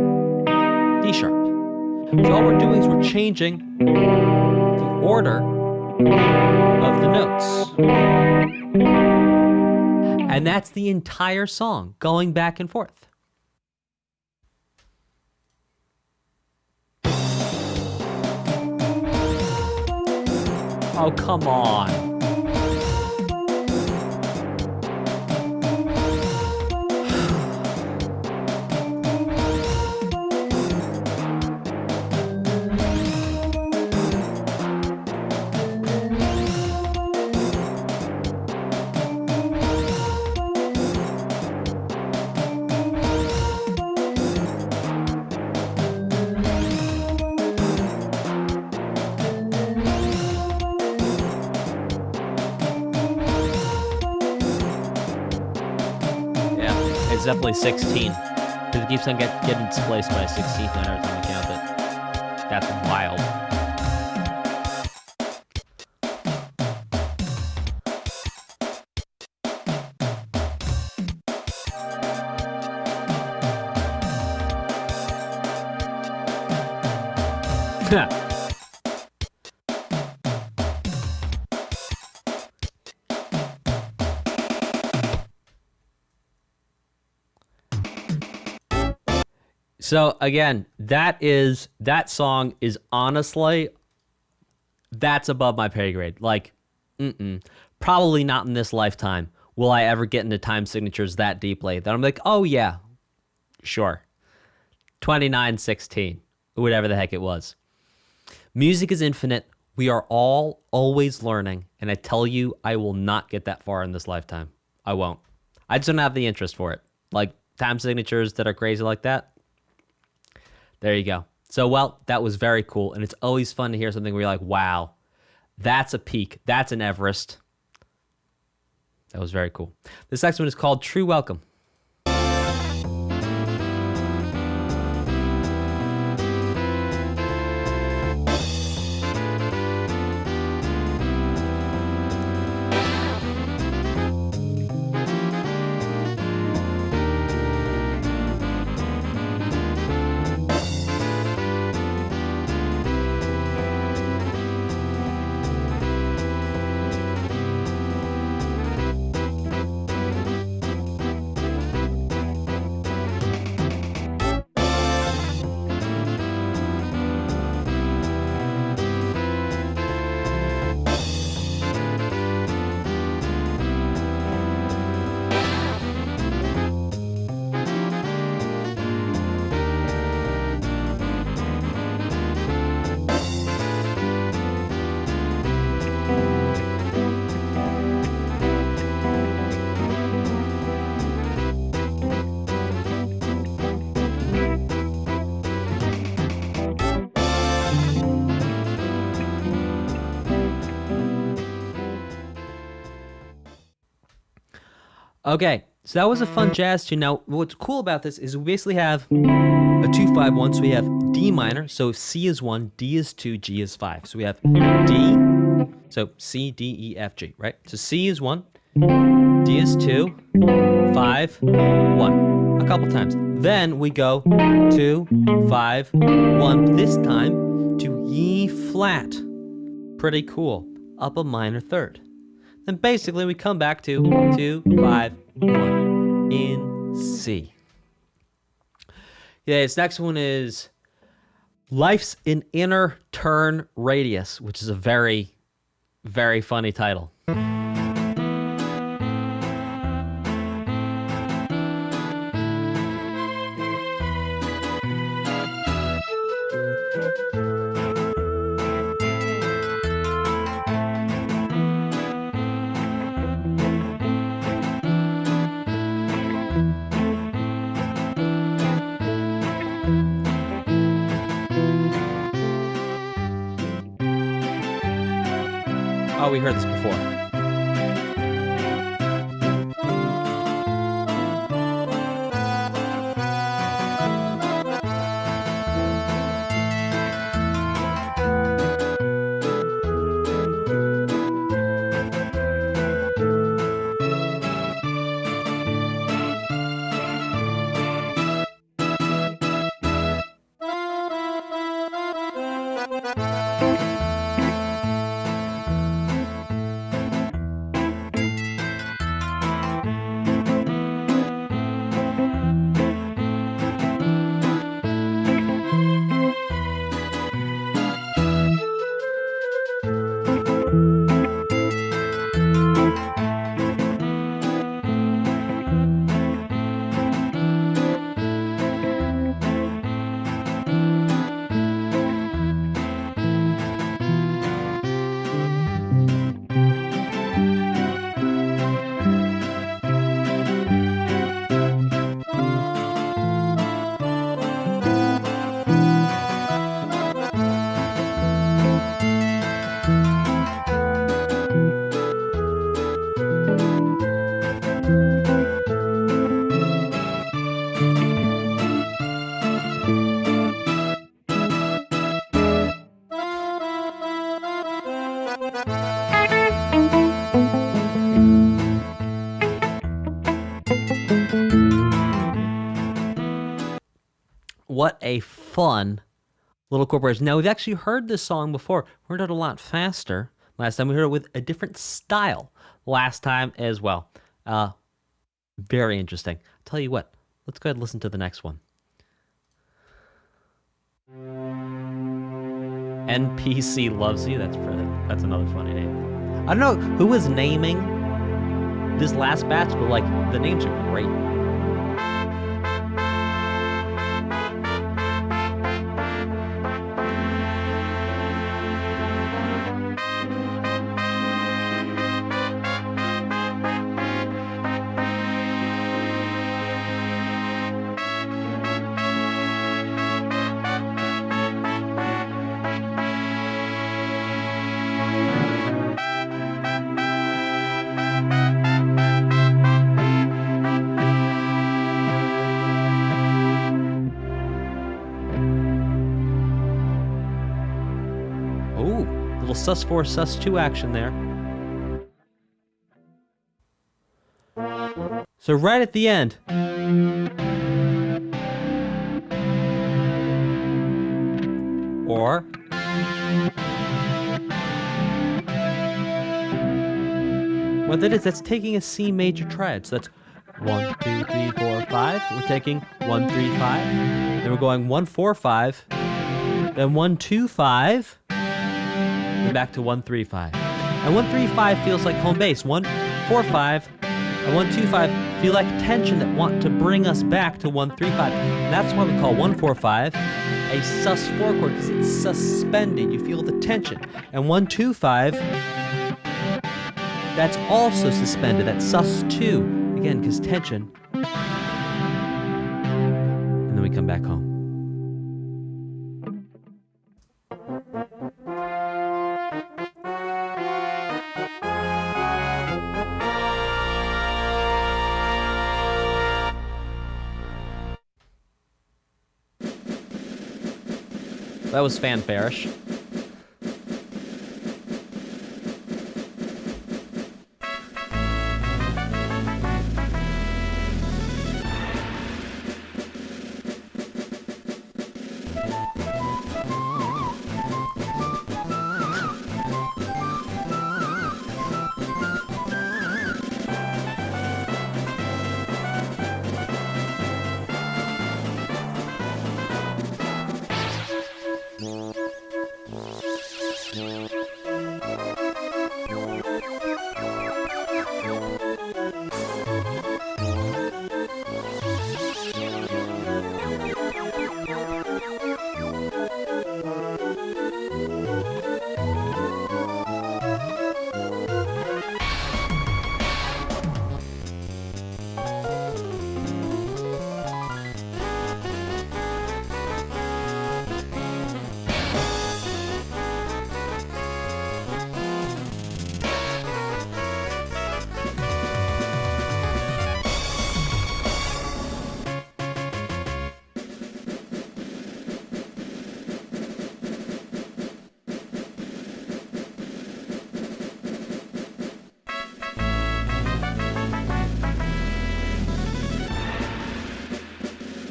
D sharp. So all we're doing is we're changing the order of the notes. And that's the entire song, going back and forth. Oh, come on. It's definitely 16. Because it keeps on getting displaced by a 16th note every time I count it. That's wild. So again, that song is honestly, that's above my pay grade. Like, probably not in this lifetime will I ever get into time signatures that deeply that I'm like, oh yeah, sure. 2916, whatever the heck it was. Music is infinite. We are all always learning. And I tell you, I will not get that far in this lifetime. I won't. I just don't have the interest for it. Like time signatures that are crazy like that. There you go. So, well, that was very cool. And it's always fun to hear something where you're like, wow, that's a peak. That's an Everest. That was very cool. This next one is called True Welcome. Okay, so that was a fun jazz tune. Now, what's cool about this is we basically have a 2-5-1, so we have D minor, so C is 1, D is 2, G is 5. So we have D, So C, D, E, F, G, right? So C is 1, D is 2, 5, 1. A couple times. Then we go 2, 5, 1. This time to E flat. Pretty cool. Up a minor third. Then basically we come back to 2, 5, 1 in C. Yeah, this next one is Life's an Inner Turn Radius, which is a very, very funny title. Oh, we heard this before. What a fun little corporation. Now, we've actually heard this song before. We heard it a lot faster last time. We heard it with a different style last time as well. Very interesting. I'll tell you what, let's go ahead and listen to the next one. NPC Loves You. That's another funny name. I don't know who was naming this last batch, but like the names are great. Sus4, Sus2 action there. So right at the end, or what that is, that's taking a C major triad. So that's 1, 2, 3, 4, 5. We're taking 1, 3, 5. Then we're going 1, 4, 5. Then 1, 2, 5. Back to 1, 3, 5. And 1, 3, 5 feels like home base. 1, 4, 5, and 1, 2, 5 feel like tension that want to bring us back to 1, 3, 5. And that's why we call 1, 4, 5 a sus4 chord, because it's suspended. You feel the tension. And 1, 2, 5, that's also suspended. That's sus2. Again, because tension. And then we come back home. That was fanfare-ish.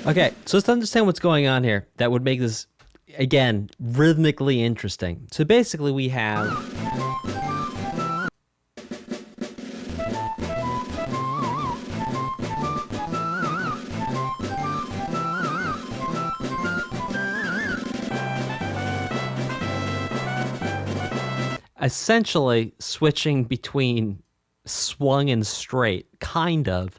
Okay, so let's understand what's going on here. That would make this, again, rhythmically interesting. So basically we have... essentially switching between swung and straight, kind of.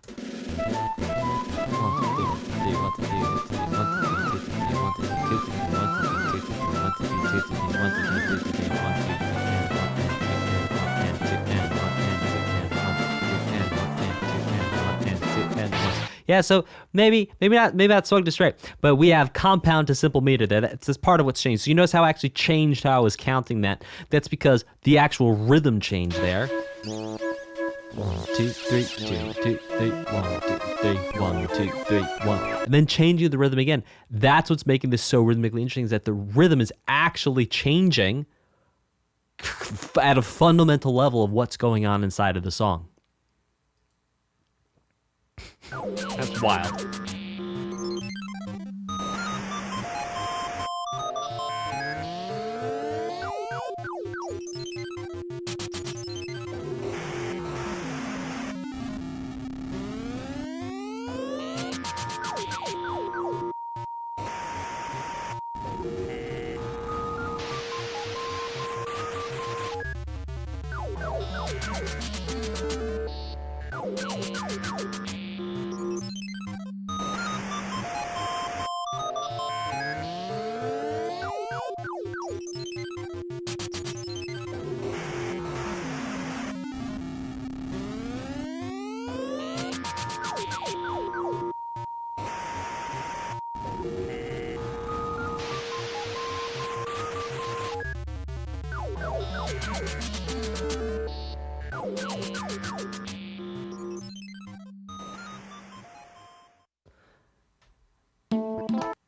Yeah, so maybe not swung to straight, but we have compound to simple meter there. That's just part of what's changed. So you notice how I actually changed how I was counting that. That's because the actual rhythm changed there. 1, 2, 3, 2, 2, 3, 1, 2, 3, 1, 2, 3, 1. And then changing the rhythm again. That's what's making this so rhythmically interesting, is that the rhythm is actually changing at a fundamental level of what's going on inside of the song. That's wild.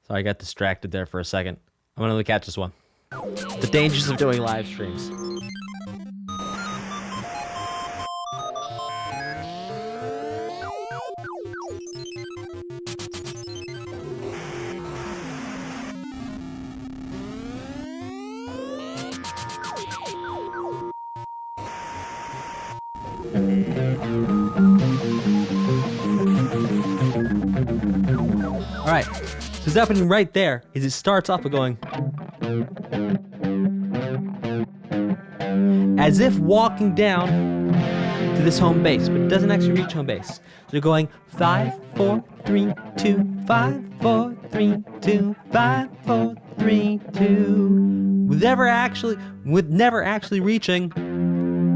Sorry, I got distracted there for a second. I'm gonna catch this one. The dangers of doing live streams. All right. So what's happening right there is it starts off with going as if walking down to this home base, but it doesn't actually reach home base. So they're going 5, 4, 3, 2, 5, 4, 3, 2, 5, 4, 3, 2. With never actually reaching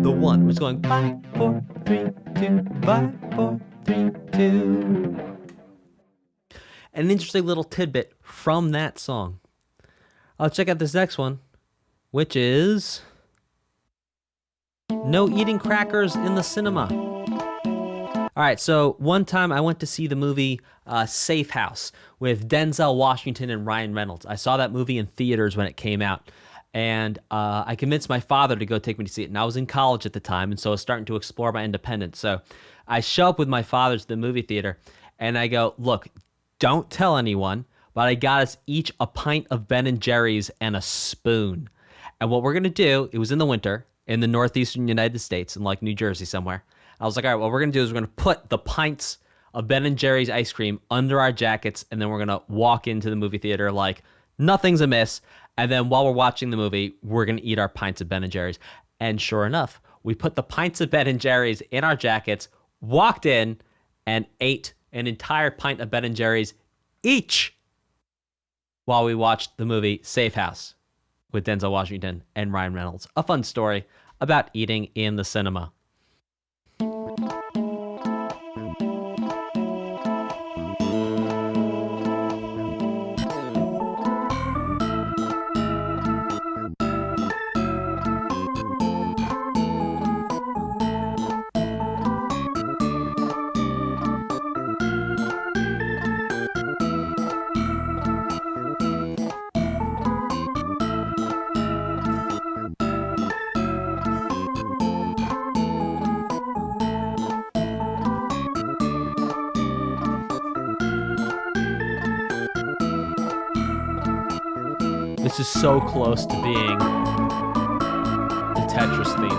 the 1. It's going 5, 4, 3, 2, 5, 4, 3, 2. An interesting little tidbit from that song. I'll check out this next one, which is No Eating Crackers in the Cinema. All right, so one time I went to see the movie Safe House with Denzel Washington and Ryan Reynolds. I saw that movie in theaters when it came out, and I convinced my father to go take me to see it. And I was in college at the time, and so I was starting to explore my independence. So I show up with my father to the movie theater, and I go, look, don't tell anyone, but I got us each a pint of Ben & Jerry's and a spoon. And what we're going to do, it was in the winter in the northeastern United States, in like New Jersey somewhere. I was like, all right, what we're going to do is we're going to put the pints of Ben & Jerry's ice cream under our jackets, and then we're going to walk into the movie theater like nothing's amiss. And then while we're watching the movie, we're going to eat our pints of Ben & Jerry's. And sure enough, we put the pints of Ben & Jerry's in our jackets, walked in, and ate an entire pint of Ben & Jerry's each while we watched the movie Safe House with Denzel Washington and Ryan Reynolds. A fun story about eating in the cinema. This is so close to being the Tetris theme.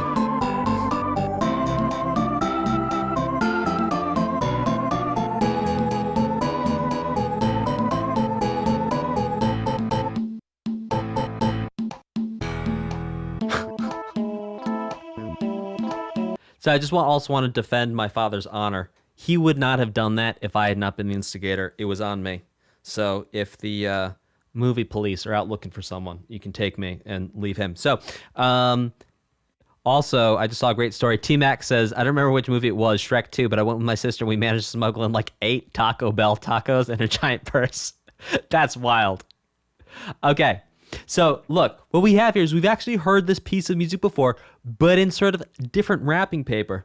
So I just also want to defend my father's honor. He would not have done that if I had not been the instigator. It was on me. So if the movie police are out looking for someone, you can take me and leave him. So also, I just saw a great story. T-Mac says, I don't remember which movie it was, Shrek 2, but I went with my sister. We managed to smuggle in like 8 Taco Bell tacos in a giant purse. That's wild. Okay. So, look, what we have here is we've actually heard this piece of music before, but in sort of different wrapping paper.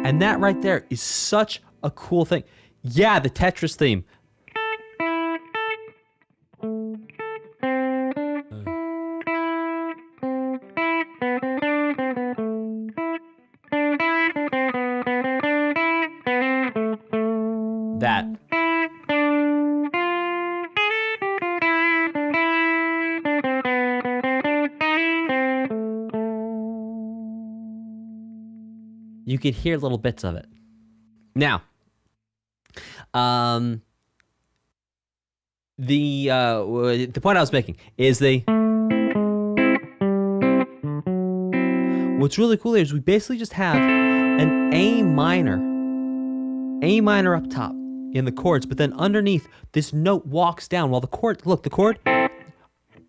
And that right there is such a cool thing. Yeah, the Tetris theme. That. You could hear little bits of it. Now, the point I was making is what's really cool here is we basically just have an A minor up top in the chords, but then underneath this note walks down while the chord, look, the chord, I'm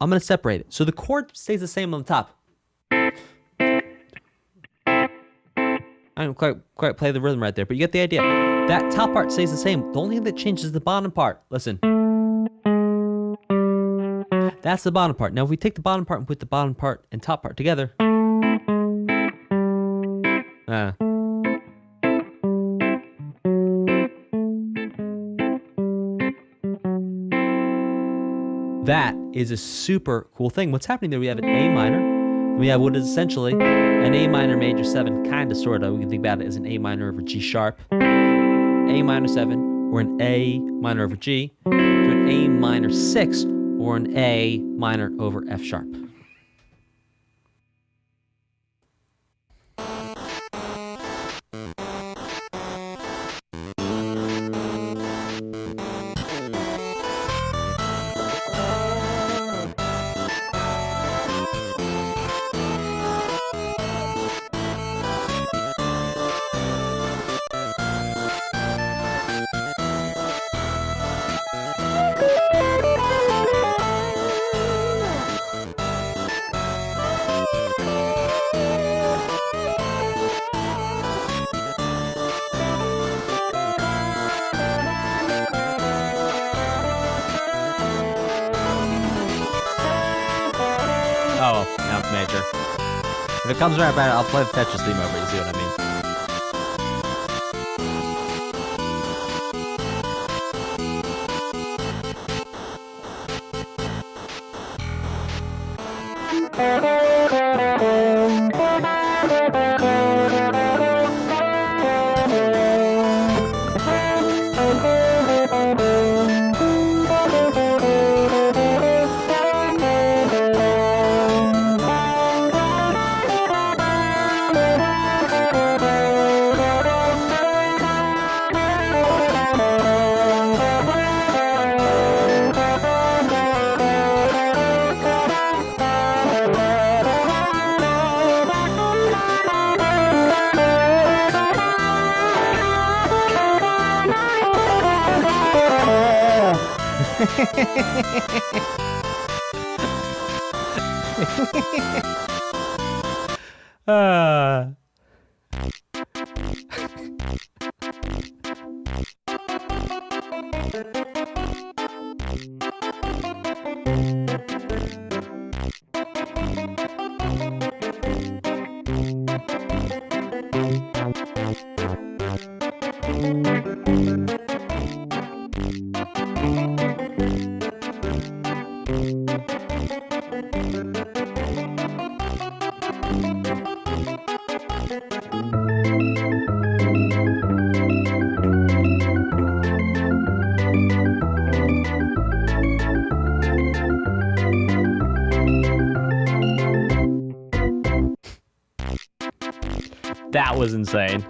going to separate it. So the chord stays the same on the top. I don't quite play the rhythm right there, but you get the idea. That top part stays the same. The only thing that changes is the bottom part. Listen. That's the bottom part. Now, if we take the bottom part and put the bottom part and top part together. That is a super cool thing. What's happening there, we have an A minor. We have what is essentially an A minor major 7, kind of, sort of. We can think about it as an A minor over G sharp, A minor 7, or an A minor over G, to an A minor 6, or an A minor over F sharp. Oh, now it's major. If it comes right back, I'll play the Tetris theme over it, you see what I mean? That was insane.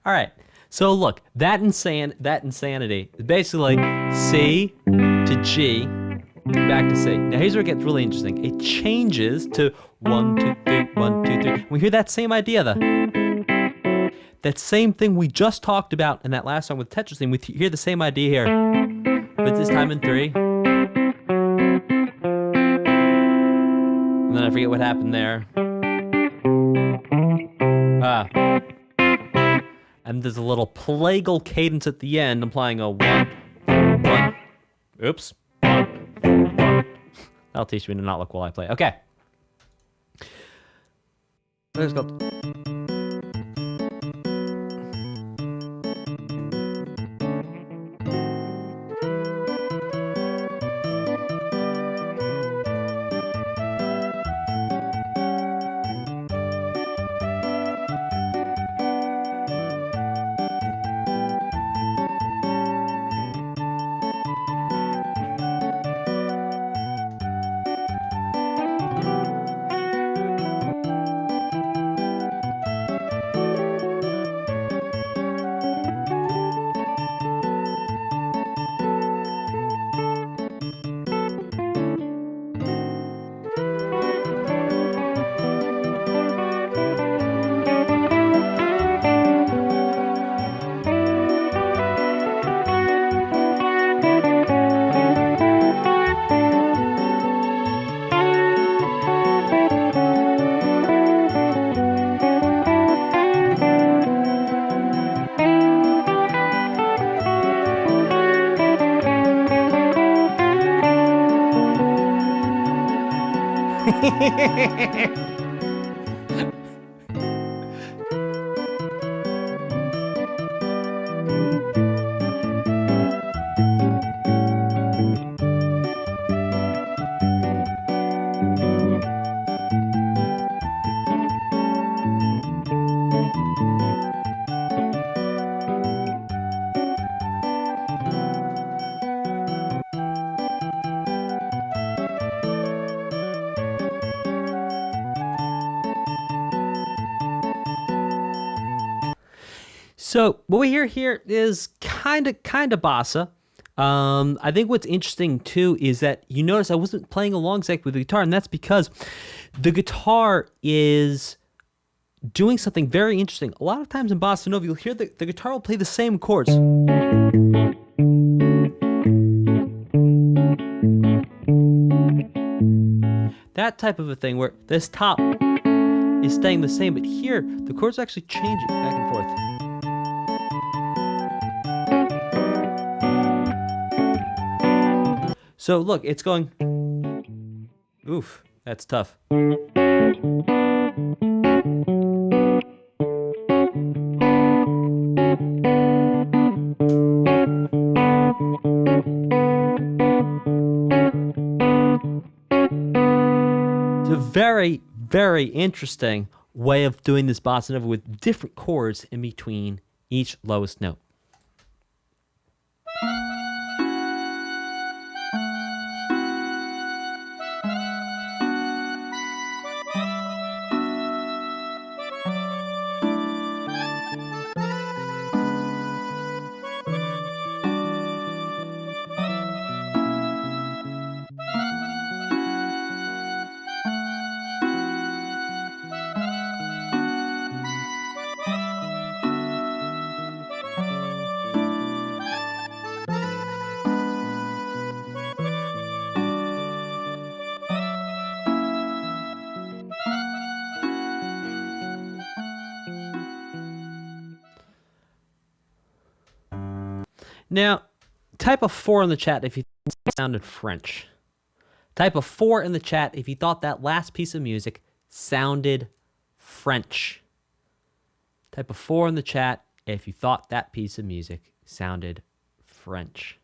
All right. So look, that insanity is basically C to G back to C. Now here's where it gets really interesting. It changes to 1, 2, 3, 1, 2, 3. We hear that same idea though. That same thing we just talked about in that last song with Tetris theme. We hear the same idea here, but this time in 3. And then I forget what happened there. And there's a little plagal cadence at the end, implying a 1, 1. Oops. 1, 1. That'll teach me to not look while I play. Okay. Let's go. So what we hear here is kind of bossa. I think what's interesting too is that you notice I wasn't playing along exactly with the guitar, and that's because the guitar is doing something very interesting. A lot of times in bossa nova, you'll hear the guitar will play the same chords. That type of a thing where this top is staying the same, but here the chords are actually changing back and forth. So look, it's going, oof, that's tough. It's a very, very interesting way of doing this bossa nova with different chords in between each lowest note. Now, type a 4 in the chat if you think it sounded French. Type a 4 in the chat if you thought that last piece of music sounded French. Type a 4 in the chat if you thought that piece of music sounded French.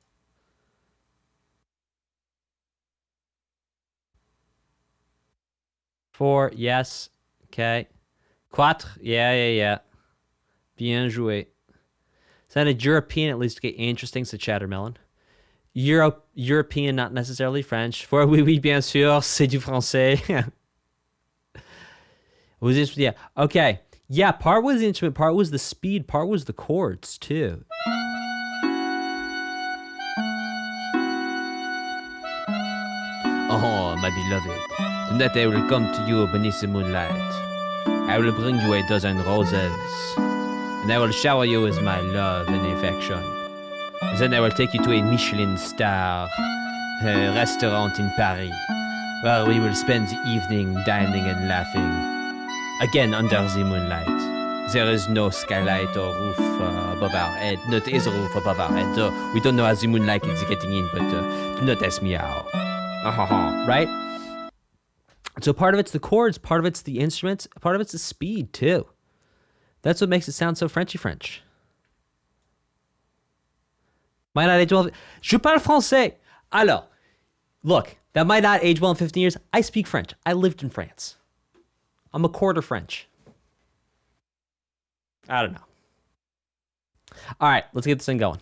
Four, yes. Okay. Quatre, yeah. Bien joué. Sounded European, at least to get interesting, said Chattermelon. European, not necessarily French. For oui, bien sûr, c'est du français. Was this? Yeah. Okay. Yeah, part was the instrument, part was the speed, part was the chords, too. Oh, my beloved. Tonight I will come to you beneath the moonlight. I will bring you a dozen roses. And I will shower you with my love and affection. Then I will take you to a Michelin star restaurant in Paris, where we will spend the evening dining and laughing. Again under the moonlight. There is no skylight or roof above our head. No, there is a roof above our head. So we don't know how the moonlight is getting in, but do not ask me how. Right? So part of it's the chords, part of it's the instruments, part of it's the speed too. That's what makes it sound so Frenchy French. Might not age well. Je parle français. Alors, look, that might not age well in 15 years. I speak French. I lived in France. I'm a quarter French. I don't know. All right, let's get this thing going.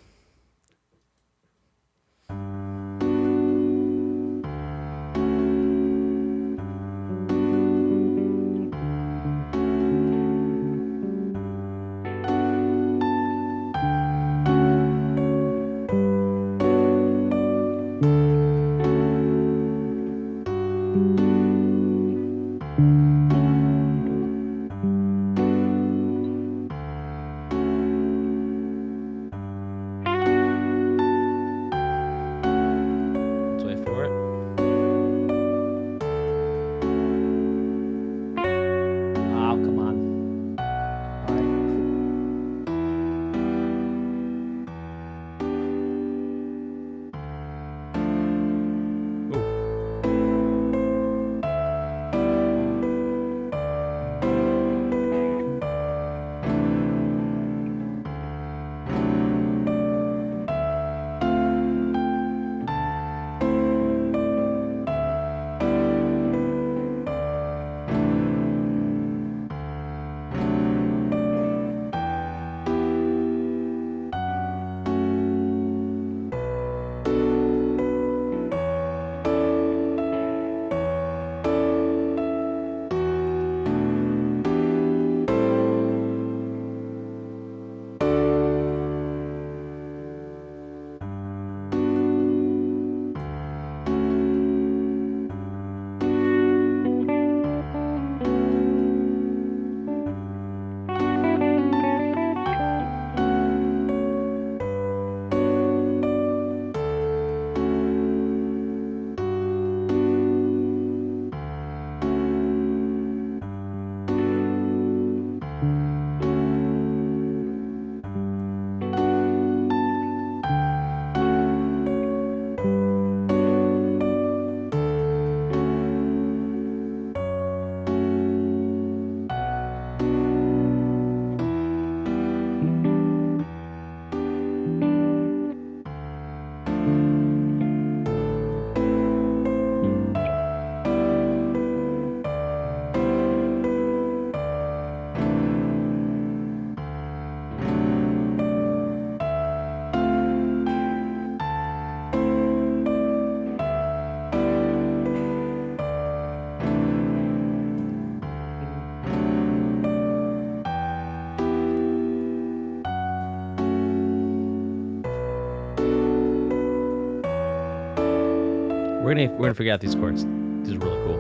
We're gonna figure out these chords. This is really cool.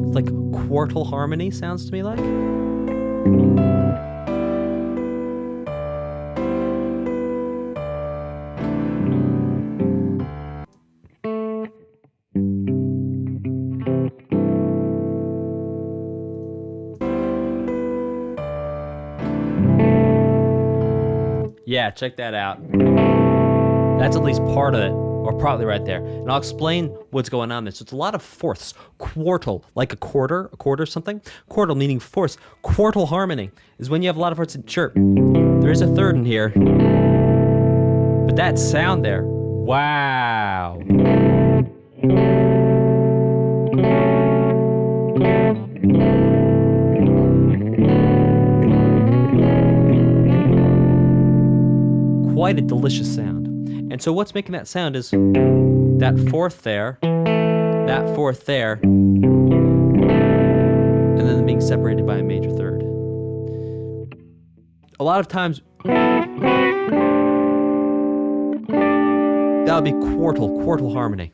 It's like quartal harmony sounds to me like. Yeah, check that out. That's at least part of it, or probably right there. And I'll explain what's going on there. So it's a lot of fourths. Quartal, like a quarter something. Quartal meaning fourths. Quartal harmony is when you have a lot of fourths in chirp. There is a third in here. But that sound there, wow. Quite a delicious sound. And so what's making that sound is that fourth there, and then them being separated by a major third. A lot of times, that would be quartal harmony,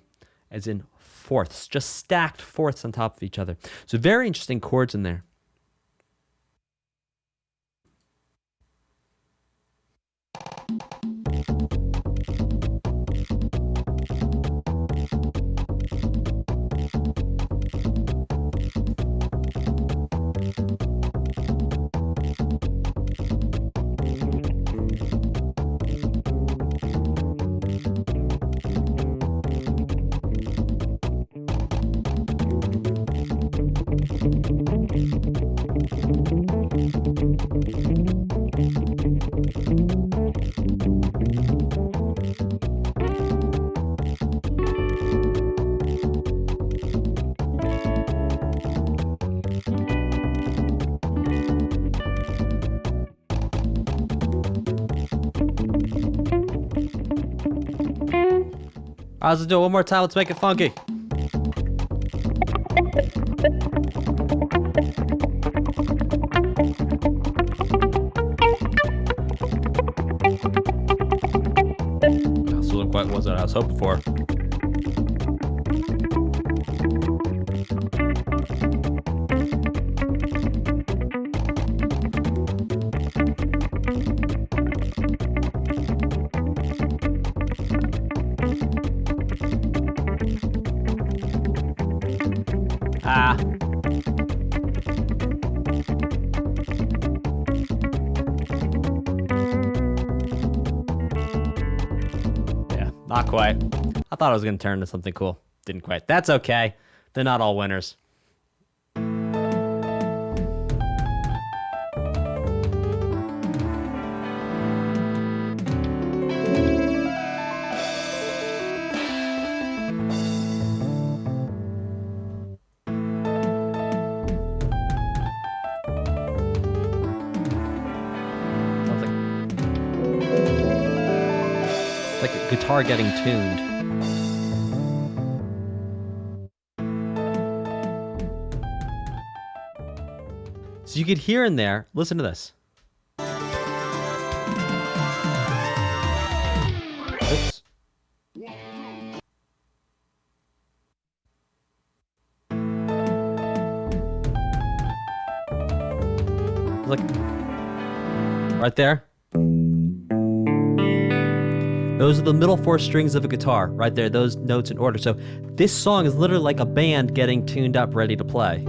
as in fourths, just stacked fourths on top of each other. So very interesting chords in there. Let's do it one more time. Let's make it funky. This wasn't quite what I was hoping for. Yeah, not quite. I thought I was going to turn into something cool. Didn't quite. That's okay. They're not all winners. Like a guitar getting tuned. So you could hear in there, listen to this. Oops. Look. Right there. Those are the middle four strings of a guitar, right there, those notes in order. So this song is literally like a band getting tuned up, ready to play. You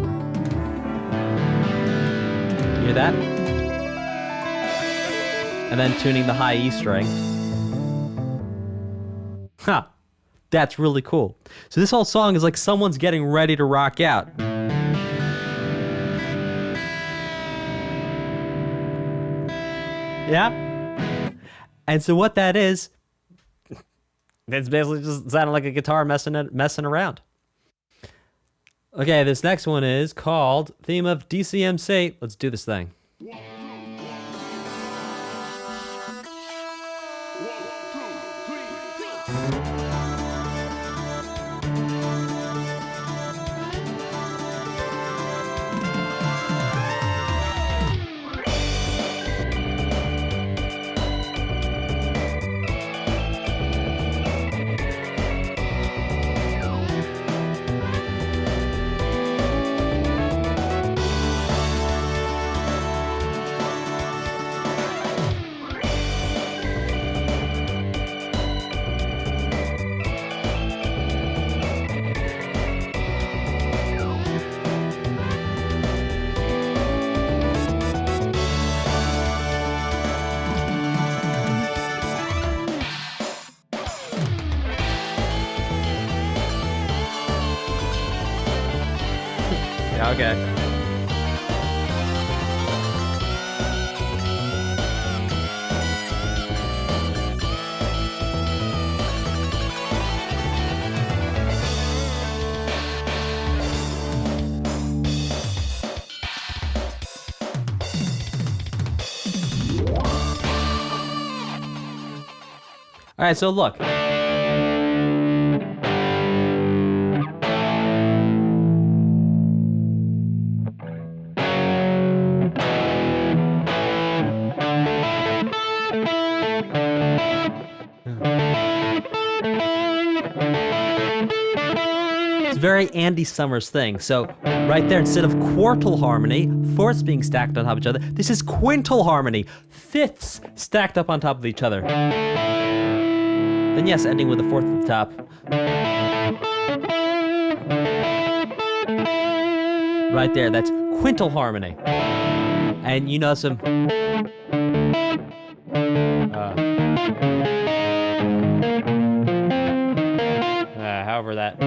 hear that? And then tuning the high E string. Huh, that's really cool. So this whole song is like someone's getting ready to rock out. Yeah? And so what that is, it's basically just sounding like a guitar messing around. Okay, this next one is called Theme of DCMC. Let's do this thing. Okay. All right, so look. It's very Andy Summers thing. So right there, instead of quartal harmony, fourths being stacked on top of each other, this is quintal harmony, fifths stacked up on top of each other. Then yes, ending with a fourth at the top. Right there, that's quintal harmony. And you know some... however that...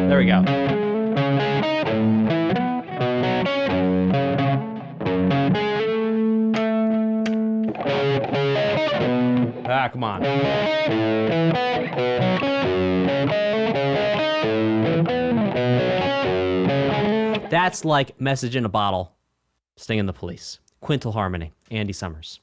There we go. Ah, come on. That's like Message in a Bottle, Stinging the Police. Quintal harmony, Andy Summers.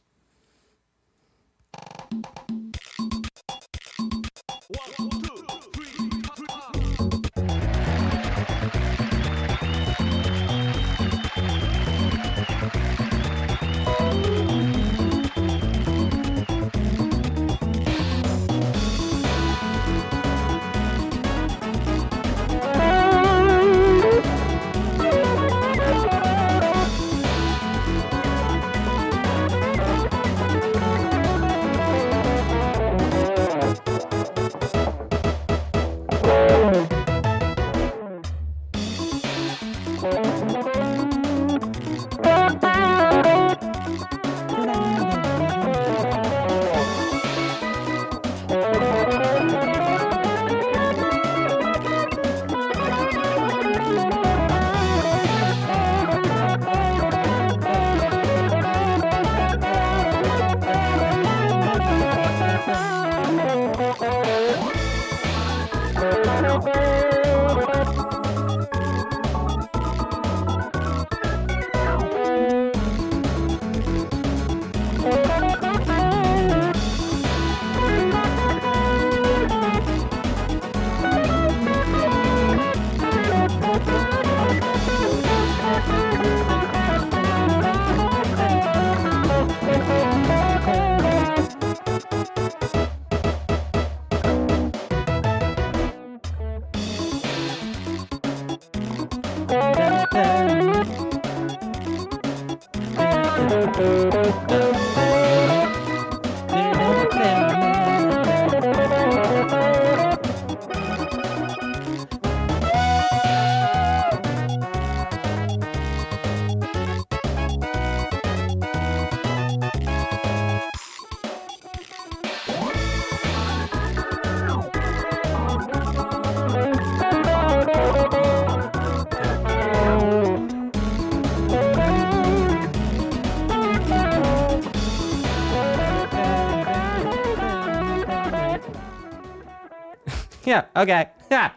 Yeah, okay. Yeah.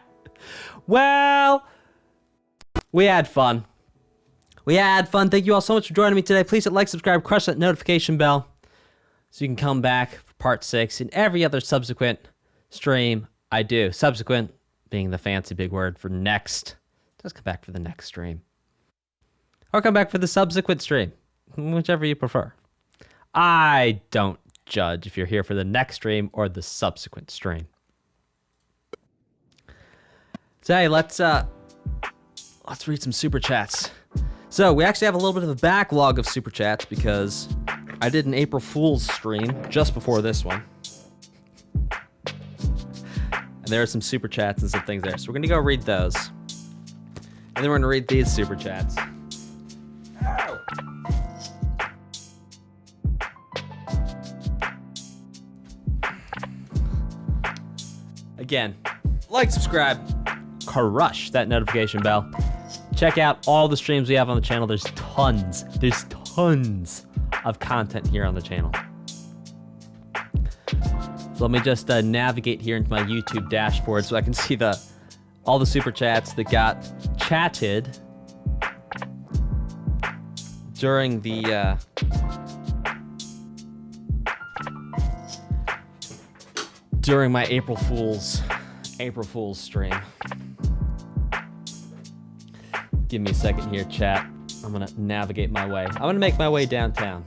Well, we had fun. Thank you all so much for joining me today. Please hit like, subscribe, crush that notification bell so you can come back for part 6 and every other subsequent stream I do. Subsequent being the fancy big word for next. Just come back for the next stream. Or come back for the subsequent stream, whichever you prefer. I don't judge if you're here for the next stream or the subsequent stream. So hey, let's read some super chats. So we actually have a little bit of a backlog of super chats because I did an April Fool's stream just before this one. And there are some super chats and some things there. So we're going to go read those. And then we're going to read these super chats. Ow. Again, like, subscribe, crush that notification bell. Check out all the streams we have on the channel. There's tons of content here on the channel. So let me just navigate here into my YouTube dashboard so I can see all the super chats that got chatted during the during my April Fool's stream. Give me a second here, chat. I'm gonna navigate my way. I'm gonna make my way downtown.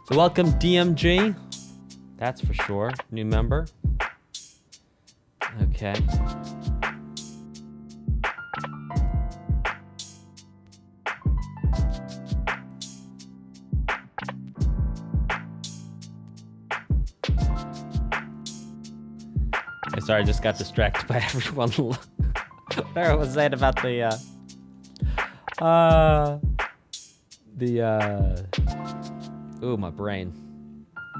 So welcome DMG. That's for sure. New member. Okay. Sorry, I just got distracted by everyone. There I was saying about ooh, my brain.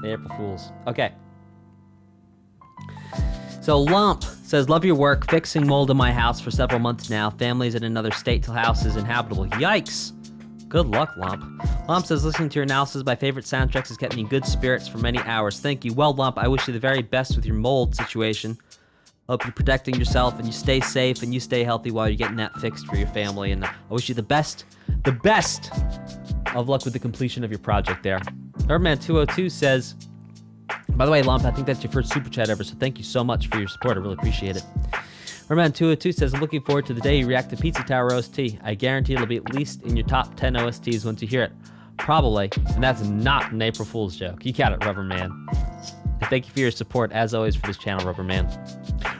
The April Fools. Okay. So Lump says, love your work, fixing mold in my house for several months now. Family's in another state till house is inhabitable. Yikes. Good luck, Lump. Lump says, listening to your analysis of my favorite soundtracks has kept me in good spirits for many hours. Thank you. Well, Lump, I wish you the very best with your mold situation. Hope you're protecting yourself and you stay safe and you stay healthy while you're getting that fixed for your family. And I wish you the best of luck with the completion of your project there. Birdman202 says, by the way, Lump, I think that's your first super chat ever, so thank you so much for your support. I really appreciate it. Birdman202 says, I'm looking forward to the day you react to Pizza Tower OST. I guarantee it'll be at least in your top 10 OSTs once you hear it. Probably, and that's not an April Fool's joke. You got it, Rubberman. And thank you for your support, as always, for this channel, Rubberman.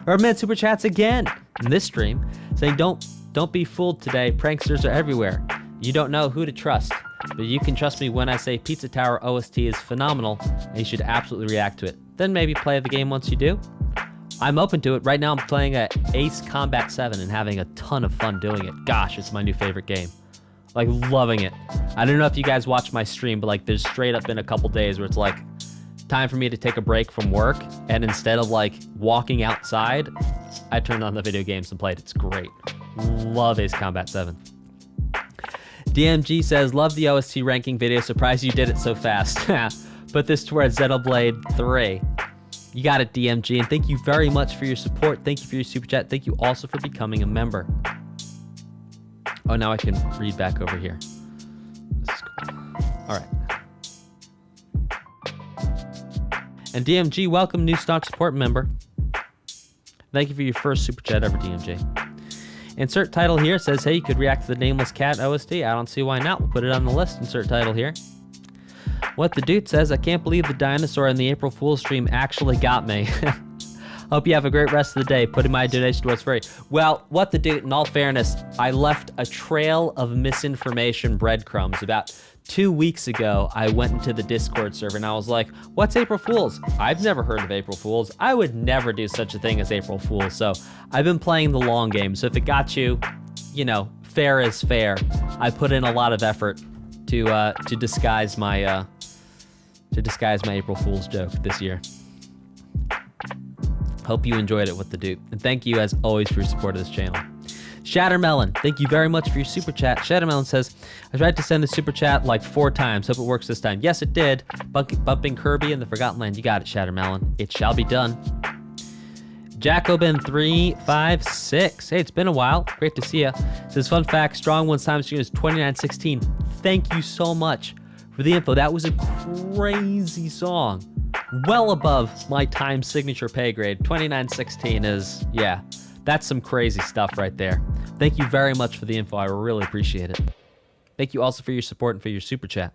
Rubberman super chats again in this stream, saying, don't be fooled today. Pranksters are everywhere. You don't know who to trust, but you can trust me when I say Pizza Tower OST is phenomenal, and you should absolutely react to it. Then maybe play the game once you do. I'm open to it. Right now I'm playing Ace Combat 7 and having a ton of fun doing it. Gosh, it's my new favorite game. Like, loving it. I don't know if you guys watch my stream, but like, there's straight up been a couple days where it's like, time for me to take a break from work, and instead of like walking outside, I turned on the video games and played. It's great. Love Ace Combat 7. DMG says, love the OST ranking video. Surprised you did it so fast. Put this towards Xenoblade 3. You got it, DMG, and thank you very much for your support. Thank you for your super chat. Thank you also for becoming a member. Oh, now I can read back over here. This is cool. All right. And DMG, welcome, new stock support member. Thank you for your first super chat ever, DMG. Insert title here says, hey, you could react to the Nameless Cat OST. I don't see why not. We'll put it on the list. Insert title here. What the Dude says, I can't believe the dinosaur in the April Fool's stream actually got me. Hope you have a great rest of the day. Putting my donation towards free. Well, What the Dude, in all fairness, I left a trail of misinformation breadcrumbs. About 2 weeks ago, I went into the Discord server and I was like, what's April Fool's? I've never heard of April Fool's. I would never do such a thing as April Fool's. So I've been playing the long game. So if it got you, you know, fair is fair. I put in a lot of effort to disguise my April Fool's joke this year. Hope you enjoyed it with the Dude. And thank you, as always, for your support of this channel. Shattermelon, thank you very much for your super chat. Shattermelon says, I tried to send the super chat like 4 times. Hope it works this time. Yes, it did. Bumping Kirby in the Forgotten Land. You got it, Shattermelon. It shall be done. Jacobin356. Hey, it's been a while. Great to see you. Says, fun fact, Strong One's time stream is 2916. Thank you so much for the info. That was a crazy song. Well above my time signature pay grade. 2916 is, yeah, that's some crazy stuff right there. Thank you very much for the info. I really appreciate it. Thank you also for your support and for your super chat.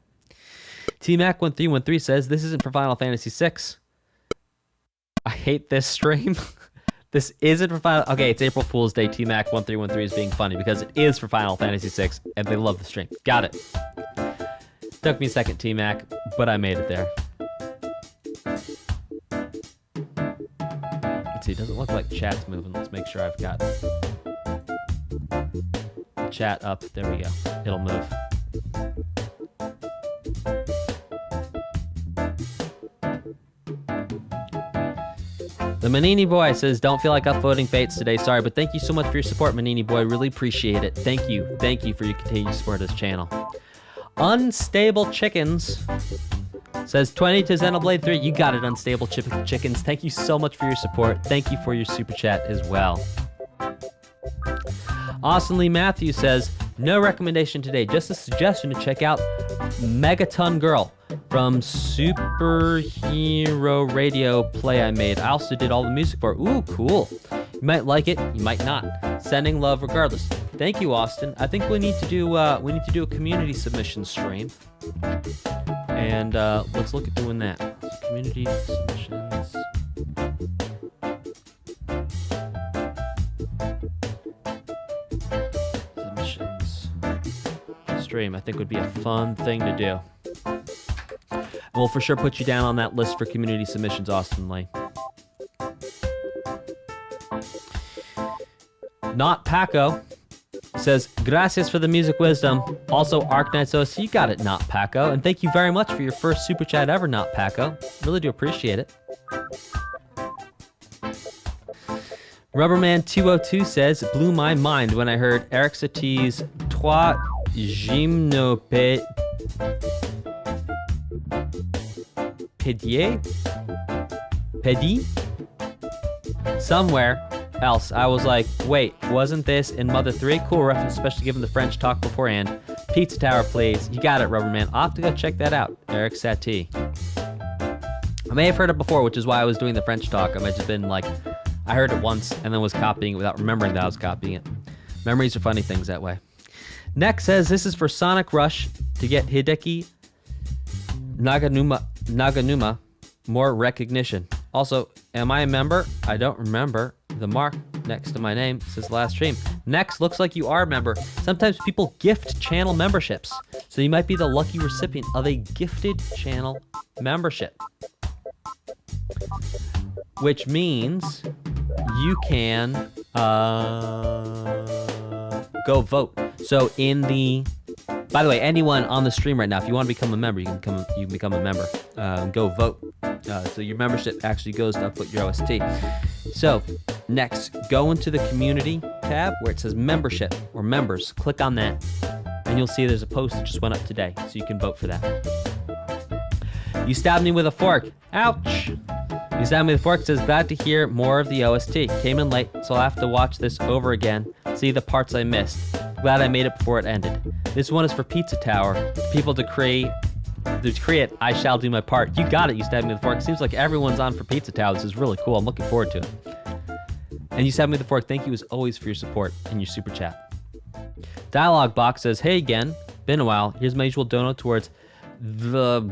TMac1313 says, this isn't for Final Fantasy VI. I hate this stream. This isn't for Final... Okay, it's April Fool's Day. T-Mac1313 is being funny because it is for Final Fantasy VI, and they love the stream. Got it. Took me a second, T-Mac, but I made it there. Let's see, it doesn't look like chat's moving. Let's make sure I've got the chat up. There we go. It'll move. The Manini Boy says, don't feel like upvoting Fates today. Sorry, but thank you so much for your support, Manini Boy. Really appreciate it. Thank you. Thank you for your continued support of this channel. Unstable Chickens says, 20 to Xenoblade 3. You got it, Unstable Chickens. Thank you so much for your support. Thank you for your super chat as well. Austin Lee Matthews says, no recommendation today. Just a suggestion to check out Megaton Girl from Superhero Radio play I made. I also did all the music for it. Ooh, cool. You might like it, you might not. Sending love regardless. Thank you, Austin. I think we need to do a community submission stream. And let's look at doing that. So community submissions. Stream, I think would be a fun thing to do. And we'll for sure put you down on that list for community submissions, Austin Lee. Not Paco says, gracias for the music wisdom. Also, Arknights OS, you got it, Not Paco. And thank you very much for your first super chat ever, Not Paco. Really do appreciate it. Rubberman202 says, blew my mind when I heard Erik Satie's Trois Gymnopédie somewhere else. I was like, wait, wasn't this in Mother 3? Cool reference, especially given the French talk beforehand. Pizza Tower plays. You got it, Rubberman. I'll have to go check that out. Erik Satie. I may have heard it before, which is why I was doing the French talk. I might have been like, I heard it once and then was copying it without remembering that I was copying it. Memories are funny things that way. Next says, this is for Sonic Rush to get Hideki Naganuma more recognition. Also, am I a member? I don't remember. The mark next to my name says last stream. Next, looks like you are a member. Sometimes people gift channel memberships. So you might be the lucky recipient of a gifted channel membership. Which means you can go vote. So by the way, anyone on the stream right now, if you want to become a member, you can become a member. Go vote. So your membership actually goes to upvote your OST. So next, go into the community tab where it says membership or members. Click on that, and you'll see there's a post that just went up today, so you can vote for that. You stabbed me with a fork. Ouch. You stabbed me with a fork says, glad to hear more of the OST. Came in late, so I'll have to watch this over again. See the parts I missed. Glad I made it before it ended. This one is for Pizza Tower. People to create I shall do my part. You got it, you stabbed me with a fork. Seems like everyone's on for Pizza Tower. This is really cool. I'm looking forward to it. And you stabbed me with a fork. Thank you as always for your support and your super chat. Dialogue box says, hey again. Been a while. Here's my usual dono towards the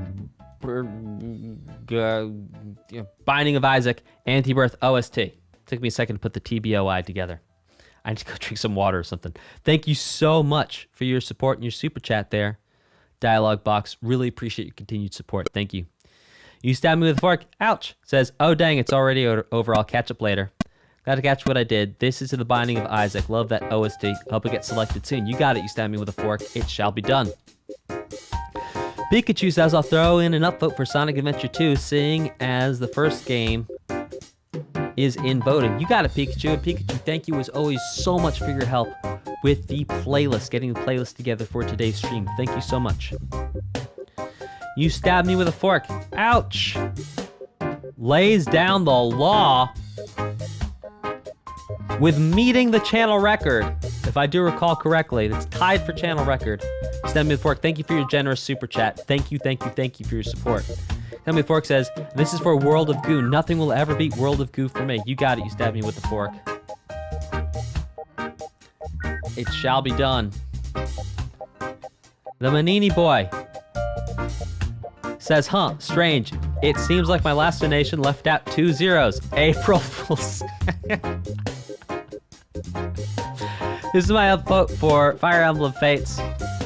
Binding of Isaac Anti-Birth OST. Took me a second to put the TBOI together. I need to go drink some water or something. Thank you so much for your support and your super chat there. Dialogue box. Really appreciate your continued support. Thank you. You stabbed me with a fork. Ouch. Says, oh dang, it's already over. I'll catch up later. Glad to catch what I did. This is to the Binding of Isaac. Love that OST. Hope it gets selected soon. You got it. You stabbed me with a fork. It shall be done. Pikachu says, I'll throw in an upvote for Sonic Adventure 2, seeing as the first game is in voting. You got it, Pikachu. And Pikachu, thank you as always so much for your help with the playlist, getting the playlist together for today's stream. Thank you so much. You stabbed me with a fork. Ouch. Lays down the law with meeting the channel record. If I do recall correctly, that's tied for channel record. Stabbed me with a fork. Thank you for your generous super chat. Thank you for your support. Stabbed me with a fork says, this is for World of Goo. Nothing will ever beat World of Goo for me. You got it. You stabbed me with a fork. It shall be done. The Manini Boy says, huh, strange. It seems like my last donation left out 2 zeros. April Fools. This is my vote for Fire Emblem Fates,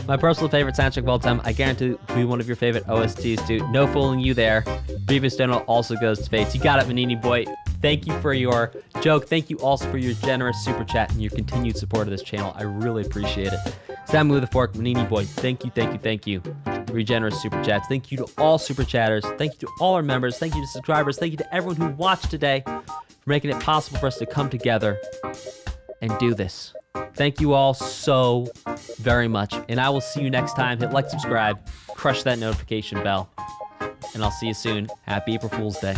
my personal favorite soundtrack of all time. I guarantee it will be one of your favorite OSTs, too. No fooling you there. Previous Donal also goes to Fates. You got it, Manini boy. Thank you for your joke. Thank you also for your generous super chat and your continued support of this channel. I really appreciate it. Samu with the Fork, Manini boy. Thank you for your generous super chats. Thank you to all super chatters. Thank you to all our members. Thank you to subscribers. Thank you to everyone who watched today for making it possible for us to come together and do this. Thank you all so very much. And I will see you next time. Hit like, subscribe, crush that notification bell. And I'll see you soon. Happy April Fool's Day.